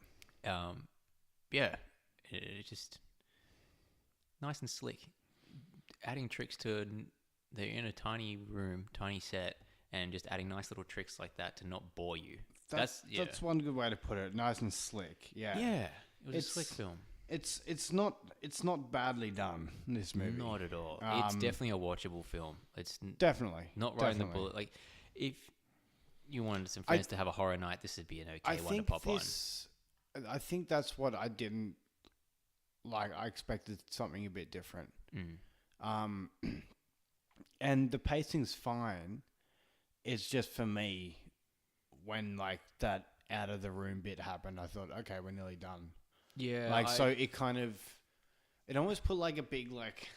Speaker 2: Yeah. It's just nice and slick. Adding tricks to... They're in a tiny room, tiny set, and just adding nice little tricks like that to not bore you.
Speaker 1: That's one good way to put it. Nice and slick. Yeah.
Speaker 2: Yeah. It was a slick film.
Speaker 1: It's not badly done, this movie.
Speaker 2: Not at all. It's definitely a watchable film. It's
Speaker 1: definitely
Speaker 2: not riding the bullet. Like, if you wanted some friends to have a horror night, this would be an okay one to pop on.
Speaker 1: I think that's what I didn't like. I expected something a bit different. And the pacing's fine. It's just for me, when like that out of the room bit happened, I thought, okay, we're nearly done.
Speaker 2: Yeah.
Speaker 1: So it kind of, it almost put like a big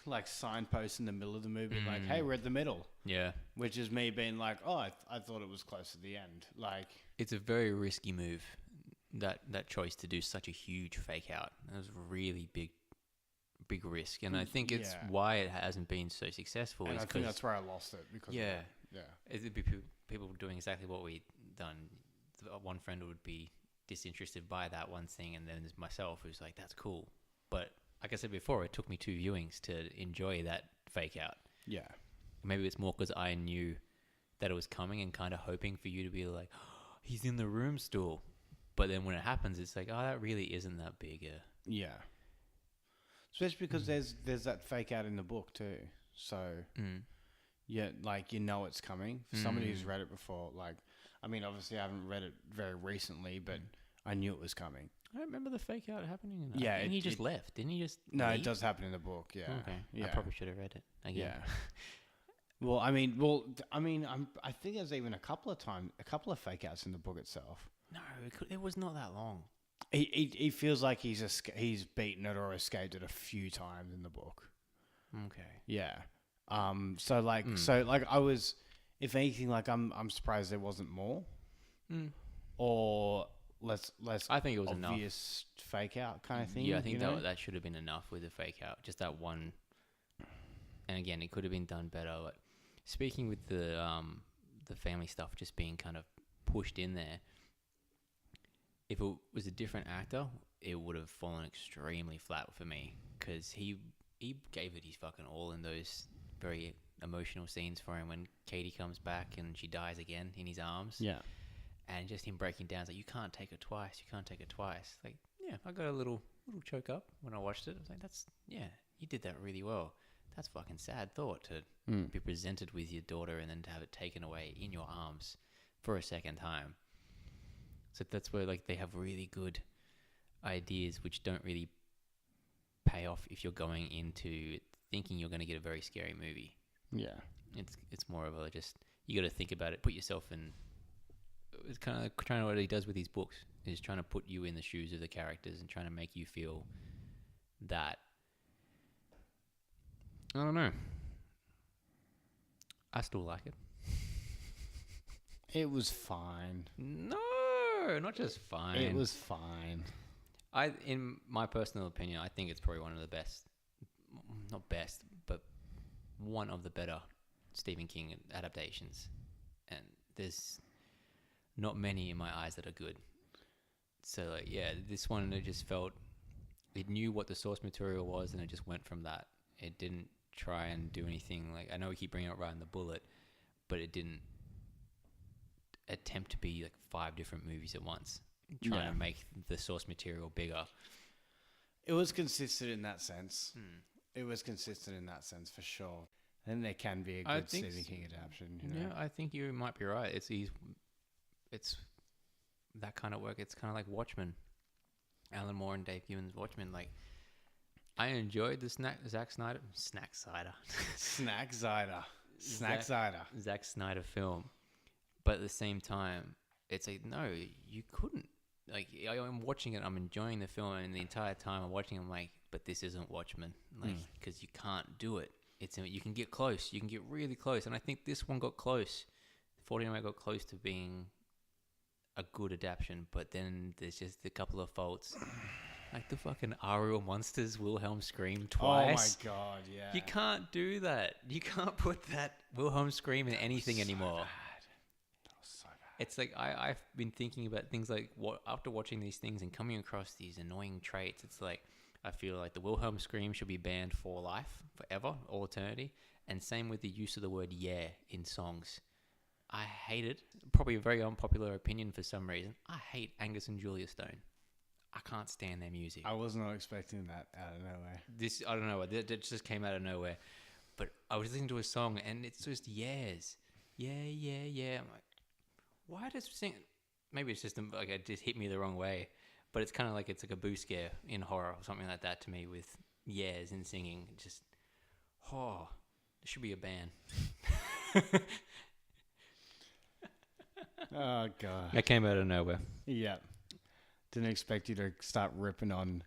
Speaker 1: like signpost in the middle of the movie, like, hey, we're at the middle.
Speaker 2: Yeah.
Speaker 1: Which is me being like, oh, I thought it was close to the end. Like,
Speaker 2: it's a very risky move, that choice to do such a huge fake out. It was a really big risk, and I think it's why it hasn't been so successful.
Speaker 1: And I think that's where I lost it, because
Speaker 2: it'd be people doing exactly what we'd done. One friend would be disinterested by that one thing, and then there's myself who's like, that's cool. But like I said before, it took me 2 viewings to enjoy that fake out.
Speaker 1: Yeah.
Speaker 2: Maybe it's more because I knew that it was coming and kind of hoping for you to be like, oh, he's in the room still. But then when it happens, it's like, oh, that really isn't that big.
Speaker 1: Yeah. Especially because there's that fake out in the book too. So, yeah, like, you know it's coming. For somebody who's read it before, like, I mean, obviously I haven't read it very recently, but I knew it was coming.
Speaker 2: I don't remember the fake out happening in that.
Speaker 1: Yeah.
Speaker 2: And he just left. Didn't he just
Speaker 1: No,
Speaker 2: leave?
Speaker 1: It does happen in the book, yeah.
Speaker 2: Okay.
Speaker 1: Yeah.
Speaker 2: I probably should have read it again.
Speaker 1: Yeah. I think there's even a couple of fake outs in the book itself.
Speaker 2: No, it was not that long.
Speaker 1: He feels like he's beaten it or escaped it a few times in the book.
Speaker 2: Okay.
Speaker 1: Yeah. So I was, if anything, like I'm surprised there wasn't more, or less. I think it was obvious enough. Fake out kind of thing.
Speaker 2: Yeah, I think that should have been enough with the fake out. Just that one. And again, it could have been done better. But speaking with the family stuff just being kind of pushed in there. If it was a different actor, it would have fallen extremely flat for me, because he gave it his fucking all in those very emotional scenes for him when Katie comes back and she dies again in his arms.
Speaker 1: Yeah.
Speaker 2: And just him breaking down, it's like, you can't take it twice. Like, yeah, I got a little choke up when I watched it. I was like, you did that really well. That's fucking sad thought to be presented with your daughter and then to have it taken away in your arms for a second time. So that's where, like, they have really good ideas which don't really pay off if you're going into thinking you're going to get a very scary movie.
Speaker 1: Yeah.
Speaker 2: It's more of a just, you got to think about it, put yourself in. It's kind of trying to what he does with his books, is trying to put you in the shoes of the characters and trying to make you feel that. I don't know. I still like it.
Speaker 1: It was fine.
Speaker 2: No, not just fine.
Speaker 1: It was fine.
Speaker 2: In my personal opinion, I think it's probably one of the best, not best, but one of the better Stephen King adaptations. And there's not many in my eyes that are good. So, like, yeah, this one, it just felt, it knew what the source material was and it just went from that. It didn't try and do anything. Like, I know we keep bringing up Riding the Bullet, but it didn't attempt to be like 5 different movies at once, trying to make the source material bigger.
Speaker 1: It was consistent in that sense. It was consistent in that sense for sure. And there can be a good Stephen King adaptation.
Speaker 2: Yeah, I think you might be right. It's that kind of work. It's kind of like Watchmen, Alan Moore and Dave Gibbons' Watchmen. Like, I enjoyed the Zack Snyder film. But at the same time, it's like, no, you couldn't. Like, I'm watching it, I'm enjoying the film, and the entire time I'm watching, I'm like, but this isn't Watchmen. Like, because you can't do it. you can get close. You can get really close. And I think this one got close. 1408 got close to being a good adaptation, but then there's just a couple of faults. Like the fucking Ariel Monsters Wilhelm scream twice.
Speaker 1: Oh my god, yeah.
Speaker 2: You can't do that. You can't put that Wilhelm scream in anything anymore.
Speaker 1: That was so bad.
Speaker 2: It's like I've been thinking about things like after watching these things and coming across these annoying traits. It's like I feel like the Wilhelm scream should be banned for life, forever, all eternity. And same with the use of the word "yeah" in songs. I hate it. Probably a very unpopular opinion for some reason. I hate Angus and Julia Stone. I can't stand their music.
Speaker 1: I was not expecting that out of nowhere.
Speaker 2: I don't know. That just came out of nowhere. But I was listening to a song and it's just yes. Yeah, yeah, yeah. I'm like, why does sing? Maybe it's just like it just hit me the wrong way. But it's kind of like it's like a boo scare in horror or something like that to me with yes in singing. Just, there should be a ban.
Speaker 1: Oh, God.
Speaker 2: That came out of nowhere.
Speaker 1: Yeah. Didn't expect you to start ripping on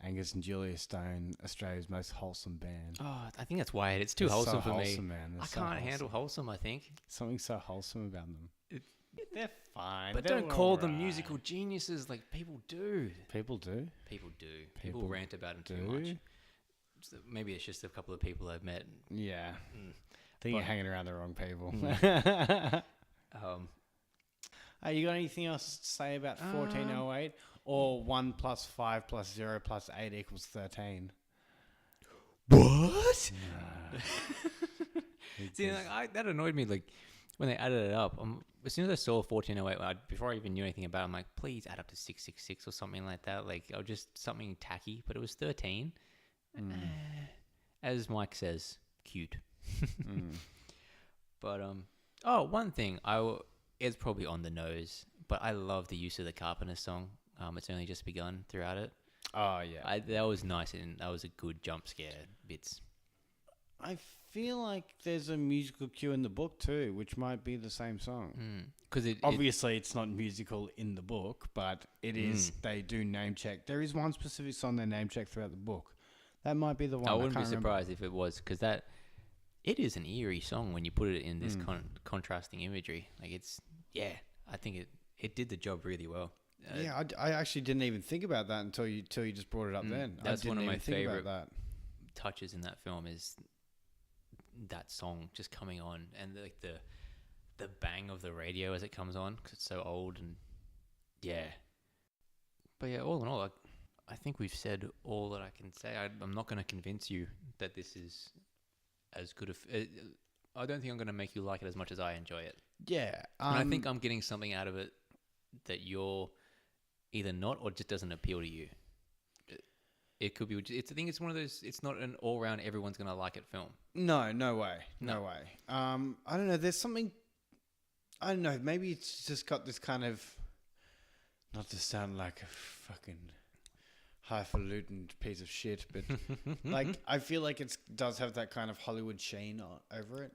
Speaker 1: Angus and Julia Stone, Australia's most wholesome band.
Speaker 2: Oh, I think that's why it's too wholesome for me.
Speaker 1: Man.
Speaker 2: I can't handle wholesome, I think.
Speaker 1: Something so wholesome about them. They're fine.
Speaker 2: But
Speaker 1: They're
Speaker 2: don't call
Speaker 1: all
Speaker 2: them
Speaker 1: right.
Speaker 2: musical geniuses like people do.
Speaker 1: People do?
Speaker 2: People do.
Speaker 1: People
Speaker 2: People rant about them too
Speaker 1: do?
Speaker 2: much. So maybe it's just a couple of people I've met.
Speaker 1: Yeah.
Speaker 2: Mm.
Speaker 1: I think you're hanging around the wrong people.
Speaker 2: Mm.
Speaker 1: You got anything else to say about 1408? Or 1 plus 5 plus 0 plus 8 equals 13?
Speaker 2: What? See,
Speaker 1: Because-
Speaker 2: that annoyed me. Like when they added it up, as soon as I saw 1408, before I even knew anything about it, I'm like, please add up to 666 or something like that. Like, or just something tacky. But it was 13. As Mike says, cute. But one thing it's probably on the nose, but I love the use of the Carpenter song. It's only just begun throughout it.
Speaker 1: Oh, yeah.
Speaker 2: That was nice, and that was a good jump scare bits.
Speaker 1: I feel like there's a musical cue in the book too, which might be the same song.
Speaker 2: Because
Speaker 1: Obviously, it's not musical in the book, but it is. They do name check. There is one specific song they name check throughout the book. That might be the one.
Speaker 2: I wouldn't be surprised if it was, because it is an eerie song when you put it in this contrasting imagery. Like I think it did the job really well.
Speaker 1: I actually didn't even think about that until you just brought it up. Then
Speaker 2: that's one of my favorite
Speaker 1: that.
Speaker 2: touches in that film is that song just coming on, and like the bang of the radio as it comes on because it's so old, and But yeah, all in all, I think we've said all that I can say. I'm not going to convince you that this is as good I don't think I'm going to make you like it as much as I enjoy it.
Speaker 1: Yeah,
Speaker 2: and I think I'm getting something out of it that you're either not or just doesn't appeal to you. It could be. I think it's one of those. It's not an all-round everyone's going to like it film.
Speaker 1: No way. I don't know. There's something. I don't know. Maybe it's just got this kind of. Not to sound like a fucking highfalutin piece of shit, but like I feel like it does have that kind of Hollywood sheen over it.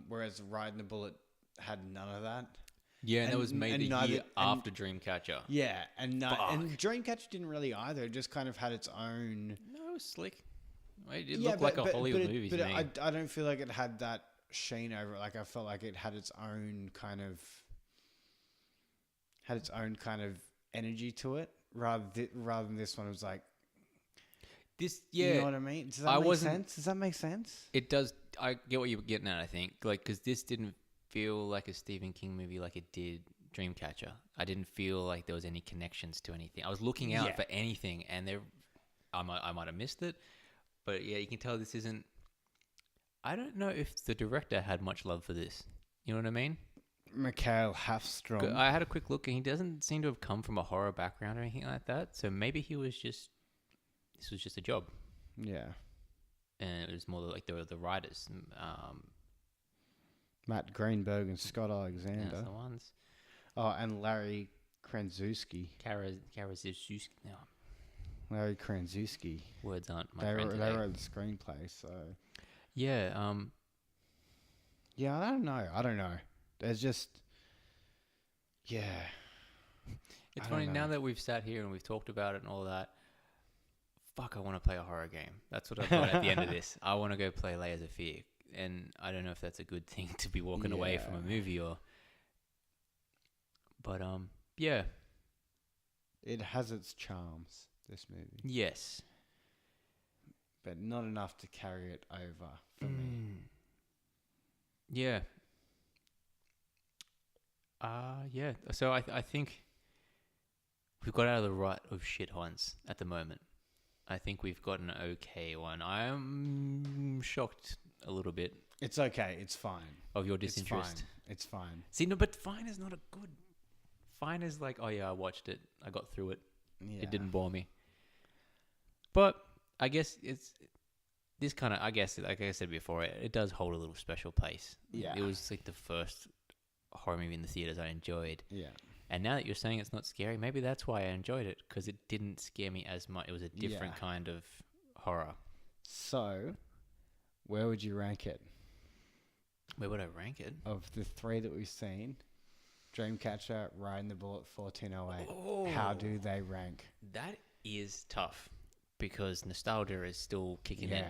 Speaker 1: Whereas Riding the Bullet had none of that.
Speaker 2: Yeah, and that was made a year after Dreamcatcher.
Speaker 1: Yeah, and Dreamcatcher didn't really either. It just kind of had its own.
Speaker 2: No, it was slick. It looked like a Hollywood movie to me.
Speaker 1: I don't feel like it had that sheen over it. Like I felt like it had its own kind of energy to it, rather than this one. It was like
Speaker 2: this. Yeah,
Speaker 1: you know what I mean. Does that make sense? Does that make sense?
Speaker 2: It does. I get what you're getting at. I think because this didn't feel like a Stephen King movie like it did Dreamcatcher. I didn't feel like there was any connections to anything. I was looking out for anything, and I might have missed it, but yeah, you can tell this isn't. I don't know if the director had much love for this. You know what I mean?
Speaker 1: Mikhail Halfstrom.
Speaker 2: I had a quick look, and he doesn't seem to have come from a horror background or anything like that. So maybe this was just a job.
Speaker 1: Yeah.
Speaker 2: And it was more like the writers.
Speaker 1: Matt Greenberg and Scott Alexander.
Speaker 2: That's the ones.
Speaker 1: Oh, and Larry Kranzewski.
Speaker 2: Karaziewski. No.
Speaker 1: Larry Kranzewski.
Speaker 2: Words aren't my
Speaker 1: friend
Speaker 2: friend
Speaker 1: today. They wrote the screenplay, so...
Speaker 2: Yeah,
Speaker 1: Yeah, I don't know. There's just... Yeah.
Speaker 2: It's funny, now that we've sat here and we've talked about it and all that, fuck, I want to play a horror game. That's what I thought at the end of this. I want to go play Layers of Fear. And I don't know if that's a good thing to be walking away from a movie or... But, yeah.
Speaker 1: It has its charms, this movie.
Speaker 2: Yes.
Speaker 1: But not enough to carry it over for me.
Speaker 2: Yeah. Yeah. So I think we've got out of the rut of shit haunts at the moment. I think we've got an okay one. I'm shocked a little bit.
Speaker 1: It's okay. It's fine.
Speaker 2: Of your disinterest.
Speaker 1: It's fine.
Speaker 2: See, no, but fine is not a good... Fine is like, oh yeah, I watched it. I got through it. Yeah. It didn't bore me. But I guess it's... This kind of... I guess, like I said before, it does hold a little special place.
Speaker 1: Yeah.
Speaker 2: It was like the first horror movie in the theaters I enjoyed.
Speaker 1: Yeah.
Speaker 2: And now that you're saying it's not scary, maybe that's why I enjoyed it, because it didn't scare me as much. It was a different kind of horror.
Speaker 1: So, where would you rank it?
Speaker 2: Where would I rank it?
Speaker 1: Of the three that we've seen, Dreamcatcher, Riding the Bullet, 1408, how do they rank?
Speaker 2: That is tough, because nostalgia is still kicking in.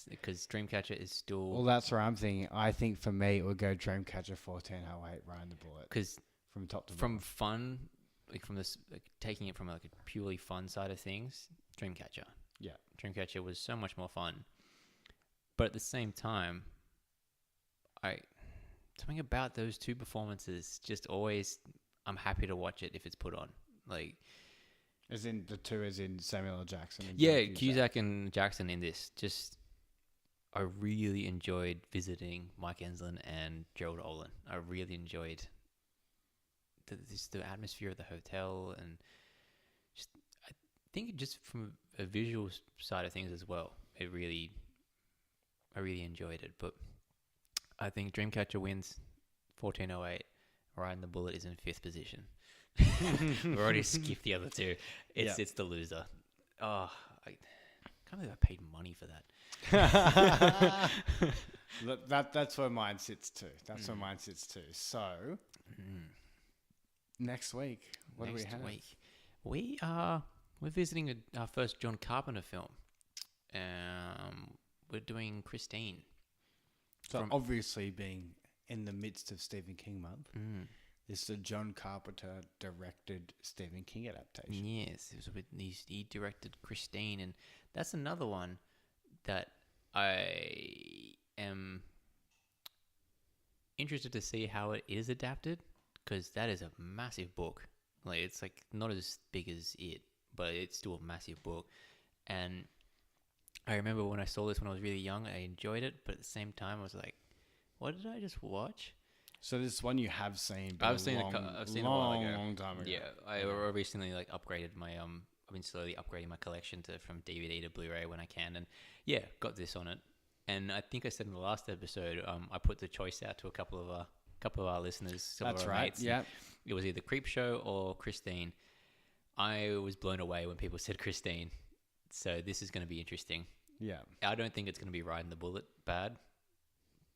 Speaker 2: Because Dreamcatcher is still...
Speaker 1: Well, that's where I'm thinking. I think for me, it would go Dreamcatcher, 1408, Riding the Bullet.
Speaker 2: Because...
Speaker 1: From top to
Speaker 2: bottom. From fun, like from this, like taking it from like a purely fun side of things, Dreamcatcher.
Speaker 1: Yeah.
Speaker 2: Dreamcatcher was so much more fun. But at the same time, something about those two performances just always, I'm happy to watch it if it's put on. Like,
Speaker 1: as in the two, as in Samuel L. Jackson. And
Speaker 2: yeah, Cusack and Jackson in this. Just, I really enjoyed visiting Mike Enslin and Gerald Olin. I really enjoyed the atmosphere of the hotel, and just I think just from a visual side of things as well, I really enjoyed it. But I think Dreamcatcher wins 1408. Riding the Bullet is in 5th position. We've already skipped the other two. It's the loser. Oh, I can't believe I paid money for that.
Speaker 1: That's where mine sits too. Where mine sits too. So. Next week, what do we have? Next
Speaker 2: week, we're visiting our first John Carpenter film. We're doing Christine.
Speaker 1: So obviously, being in the midst of Stephen King month, this is a John Carpenter directed Stephen King adaptation.
Speaker 2: Yes, he directed Christine, and that's another one that I am interested to see how it is adapted. Because that is a massive book. Like, it's like not as big as it, but it's still a massive book. And I remember when I saw this when I was really young, I enjoyed it, but at the same time, I was like, "What did I just watch?"
Speaker 1: So this is one you have seen.
Speaker 2: I've seen it a while ago.
Speaker 1: Long time ago.
Speaker 2: Yeah, I recently like upgraded my I've been slowly upgrading my collection from DVD to Blu-ray when I can, and yeah, got this on it. And I think I said in the last episode, I put the choice out to a couple of our listeners.
Speaker 1: That's right. Yeah.
Speaker 2: It was either Creepshow or Christine. I was blown away when people said Christine. So this is going to be interesting.
Speaker 1: Yeah.
Speaker 2: I don't think it's going to be Riding the Bullet bad,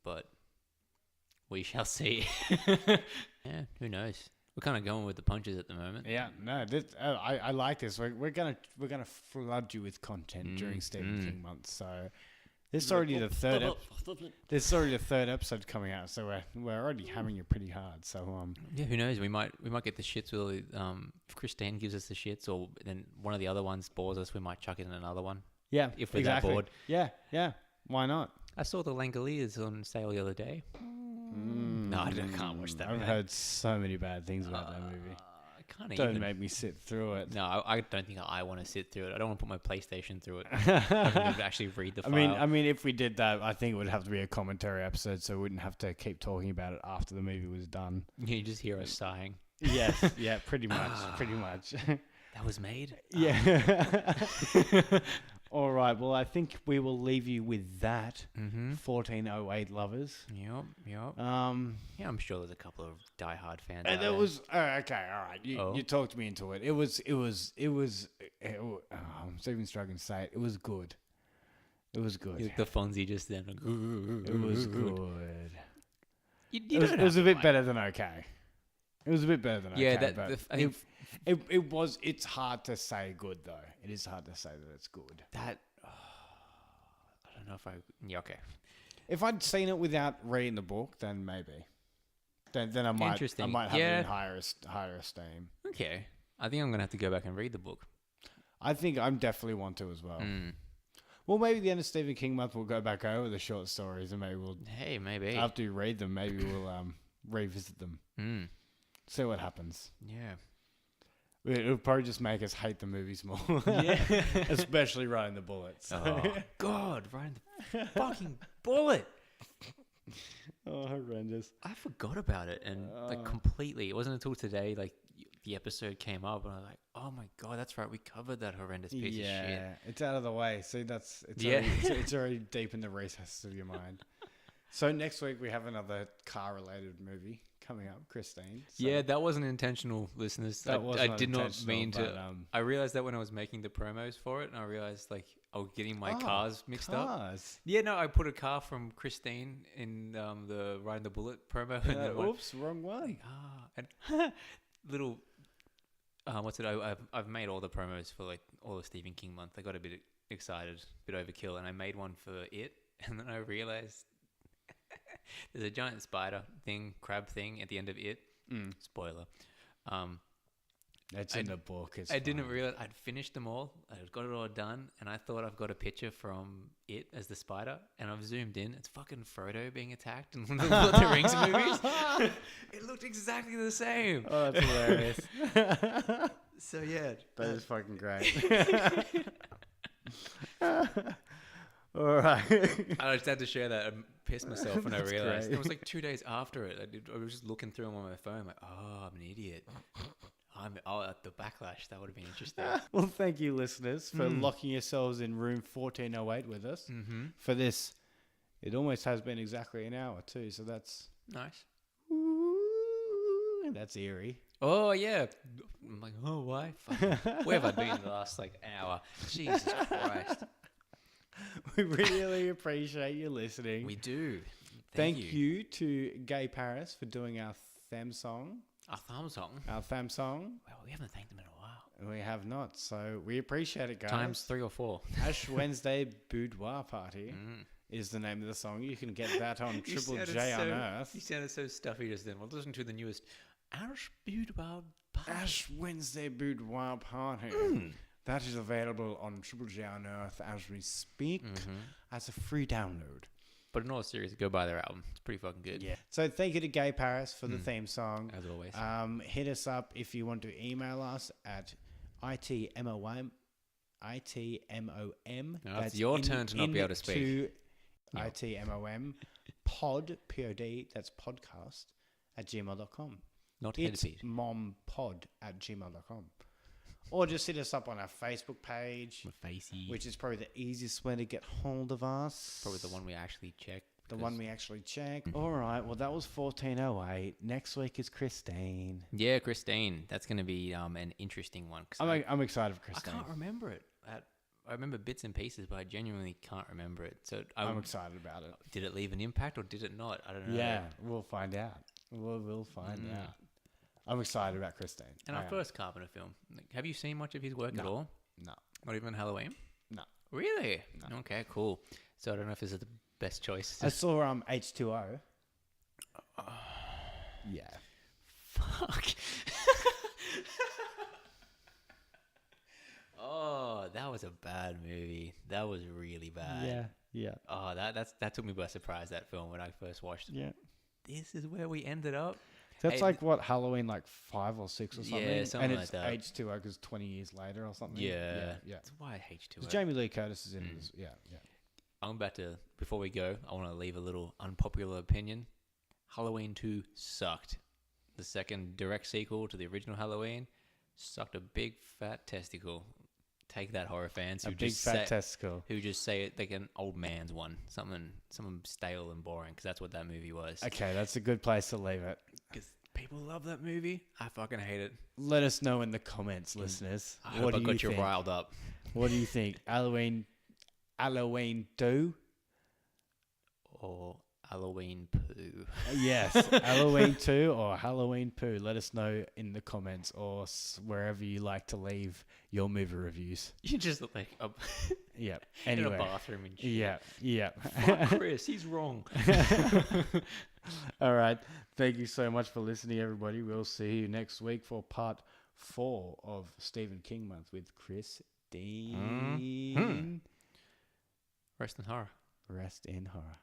Speaker 2: but we shall see. Yeah, who knows? We're kind of going with the punches at the moment.
Speaker 1: Yeah, no, I like this. We're gonna flood you with content during Stephen King month. So this is already the third. This is already the third episode coming out. So we're already hammering you pretty hard. So
Speaker 2: yeah, who knows? We might get the shits with if Christine gives us the shits, or then one of the other ones bores us. We might chuck in another one.
Speaker 1: Yeah,
Speaker 2: if we're that bored.
Speaker 1: Yeah. Why not?
Speaker 2: I saw The Langoliers on sale the other day. No, I can't watch that.
Speaker 1: I've heard so many bad things about that movie. Don't make me sit through it.
Speaker 2: No, I don't think I want to sit through it. I don't want to put my PlayStation through it. I to actually read the file.
Speaker 1: I mean, if we did that, I think it would have to be a commentary episode, so we wouldn't have to keep talking about it after the movie was done.
Speaker 2: You just hear us sighing.
Speaker 1: Yes, yeah, pretty much.
Speaker 2: That was made?
Speaker 1: Yeah. All right, well, I think we will leave you with that. 1408 lovers.
Speaker 2: Yep. Yeah, I'm sure there's a couple of diehard fans.
Speaker 1: And it was okay. All right, you talked me into it. It was. I'm even struggling to say it. It was good. It was good.
Speaker 2: The Fonzie just then.
Speaker 1: It was good. It was a bit better than okay. It was a bit better than
Speaker 2: Yeah,
Speaker 1: okay,
Speaker 2: that
Speaker 1: but it was. It's hard to say good though. It is hard to say that it's good.
Speaker 2: that I don't know if I. Yeah, okay.
Speaker 1: If I'd seen it without reading the book, then maybe. Then I might have it in higher esteem.
Speaker 2: Okay, I think I'm gonna have to go back and read the book.
Speaker 1: I think I'm definitely want to as well. Well, maybe the end of Stephen King month we'll go back over the short stories and maybe after you read them, maybe we'll revisit them. See what happens.
Speaker 2: Yeah.
Speaker 1: It'll probably just make us hate the movies more.
Speaker 2: Yeah.
Speaker 1: Especially riding the bullets.
Speaker 2: Oh, God, riding the fucking bullet.
Speaker 1: Oh, horrendous.
Speaker 2: I forgot about it and like completely. It wasn't until today, like the episode came up and I was like, oh my God, that's right. We covered that horrendous piece of shit.
Speaker 1: Yeah, it's out of the way. See, it's already deep in the recesses of your mind. So next week we have another car-related movie coming up, Christine. So
Speaker 2: yeah, that wasn't intentional, listeners. I did not mean to. I realized that when I was making the promos for it, and I realized like I was getting my cars mixed up. Yeah, no, I put a car from Christine in the Riding the Bullet promo. And
Speaker 1: oops, wrong one.
Speaker 2: And little. What's it? I've made all the promos for like all the Stephen King month. I got a bit excited, a bit overkill, and I made one for it, and then I realized. There's a giant spider thing, crab thing at the end of it. Spoiler.
Speaker 1: It's in the book.
Speaker 2: I didn't realize I'd finished them all. I got it all done, and I thought I've got a picture from it as the spider, and I've zoomed in. It's fucking Frodo being attacked in one of the Lord of the Rings movies. It looked exactly the same.
Speaker 1: Oh, that's hilarious.
Speaker 2: So yeah,
Speaker 1: that is fucking great. All right.
Speaker 2: I just had to share that. I pissed myself when I realized. Great. It was like 2 days after it. I was just looking through them on my phone, like, oh, I'm an idiot. At the backlash, that would have been interesting.
Speaker 1: Well, thank you, listeners, for locking yourselves in room 1408 with us. For this, it almost has been exactly an hour too, so that's...
Speaker 2: Nice.
Speaker 1: That's eerie.
Speaker 2: Oh, yeah. I'm like, oh, why? Where have I been the last, like, hour? Jesus Christ.
Speaker 1: We really appreciate you listening.
Speaker 2: We do.
Speaker 1: Thank you to Gay Paris for doing our theme song.
Speaker 2: Our theme song?
Speaker 1: Our theme song.
Speaker 2: Well, we haven't thanked them in a while.
Speaker 1: We have not, so we appreciate it, guys.
Speaker 2: Times 3 or 4.
Speaker 1: Ash Wednesday Boudoir Party is the name of the song. You can get that on Triple J on Earth.
Speaker 2: You sounded so stuffy just then. We'll listen to the newest Ash Boudoir Party.
Speaker 1: Ash Wednesday Boudoir Party. That is available on Triple J on Earth as we speak as a free download.
Speaker 2: But in all seriousness, go buy their album. It's pretty fucking good.
Speaker 1: Yeah. So thank you to Gay Paris for the theme song.
Speaker 2: As always.
Speaker 1: Hit us up if you want to email us at itmom.
Speaker 2: It's your turn to not be able to speak.
Speaker 1: itmom pod, P-O-D, that's podcast, @gmail.com.
Speaker 2: Not
Speaker 1: It's
Speaker 2: headbeat.
Speaker 1: mompod@gmail.com. Or just hit us up on our Facebook page, which is probably the easiest way to get hold of us.
Speaker 2: Probably the one we actually check.
Speaker 1: The one we actually check. All right. Well, that was 1408. Next week is Christine.
Speaker 2: Yeah, Christine. That's going to be an interesting one.
Speaker 1: I'm excited for Christine.
Speaker 2: I can't remember it. I remember bits and pieces, but I genuinely can't remember it. So
Speaker 1: I'm excited about it.
Speaker 2: Did it leave an impact or did it not? I don't know.
Speaker 1: Yeah, we'll find out. We'll find out. I'm excited about Christine.
Speaker 2: And our first Carpenter film. Have you seen much of his work at all?
Speaker 1: No.
Speaker 2: Not even Halloween?
Speaker 1: No.
Speaker 2: Really?
Speaker 1: No.
Speaker 2: Okay, cool. So I don't know if this is the best choice.
Speaker 1: I saw H2O. Yeah.
Speaker 2: Fuck. Oh, that was a bad movie. That was really bad.
Speaker 1: Yeah.
Speaker 2: Oh, that took me by surprise, that film, when I first watched it.
Speaker 1: Yeah.
Speaker 2: This is where we ended up.
Speaker 1: That's like what, Halloween 5 or 6 or something?
Speaker 2: Yeah, something like that.
Speaker 1: And it's H2O because 20 years later or something?
Speaker 2: Yeah. That's why H2O.
Speaker 1: Jamie Lee Curtis is in this. Yeah.
Speaker 2: I'm about to, before we go, I want to leave a little unpopular opinion. Halloween 2 sucked. The second direct sequel to the original Halloween sucked a big fat testicle. Take that, horror fans.
Speaker 1: Who just
Speaker 2: say it like an old man's one. Something stale and boring, because that's what that movie was.
Speaker 1: Okay, that's a good place to leave it.
Speaker 2: Because people love that movie. I fucking hate it.
Speaker 1: Let us know in the comments, listeners.
Speaker 2: I hope I got you riled up.
Speaker 1: What do you think? Halloween 2?
Speaker 2: Or Halloween poo.
Speaker 1: Yes, Halloween 2 or Halloween poo. Let us know in the comments or wherever you like to leave your movie reviews.
Speaker 2: You just look like
Speaker 1: yeah. Anyway,
Speaker 2: in a bathroom and shit.
Speaker 1: Yeah.
Speaker 2: Fuck Chris, he's wrong.
Speaker 1: All right. Thank you so much for listening, everybody. We'll see you next week for part 4 of Stephen King Month with Chris Dean.
Speaker 2: Rest in horror.
Speaker 1: Rest in horror.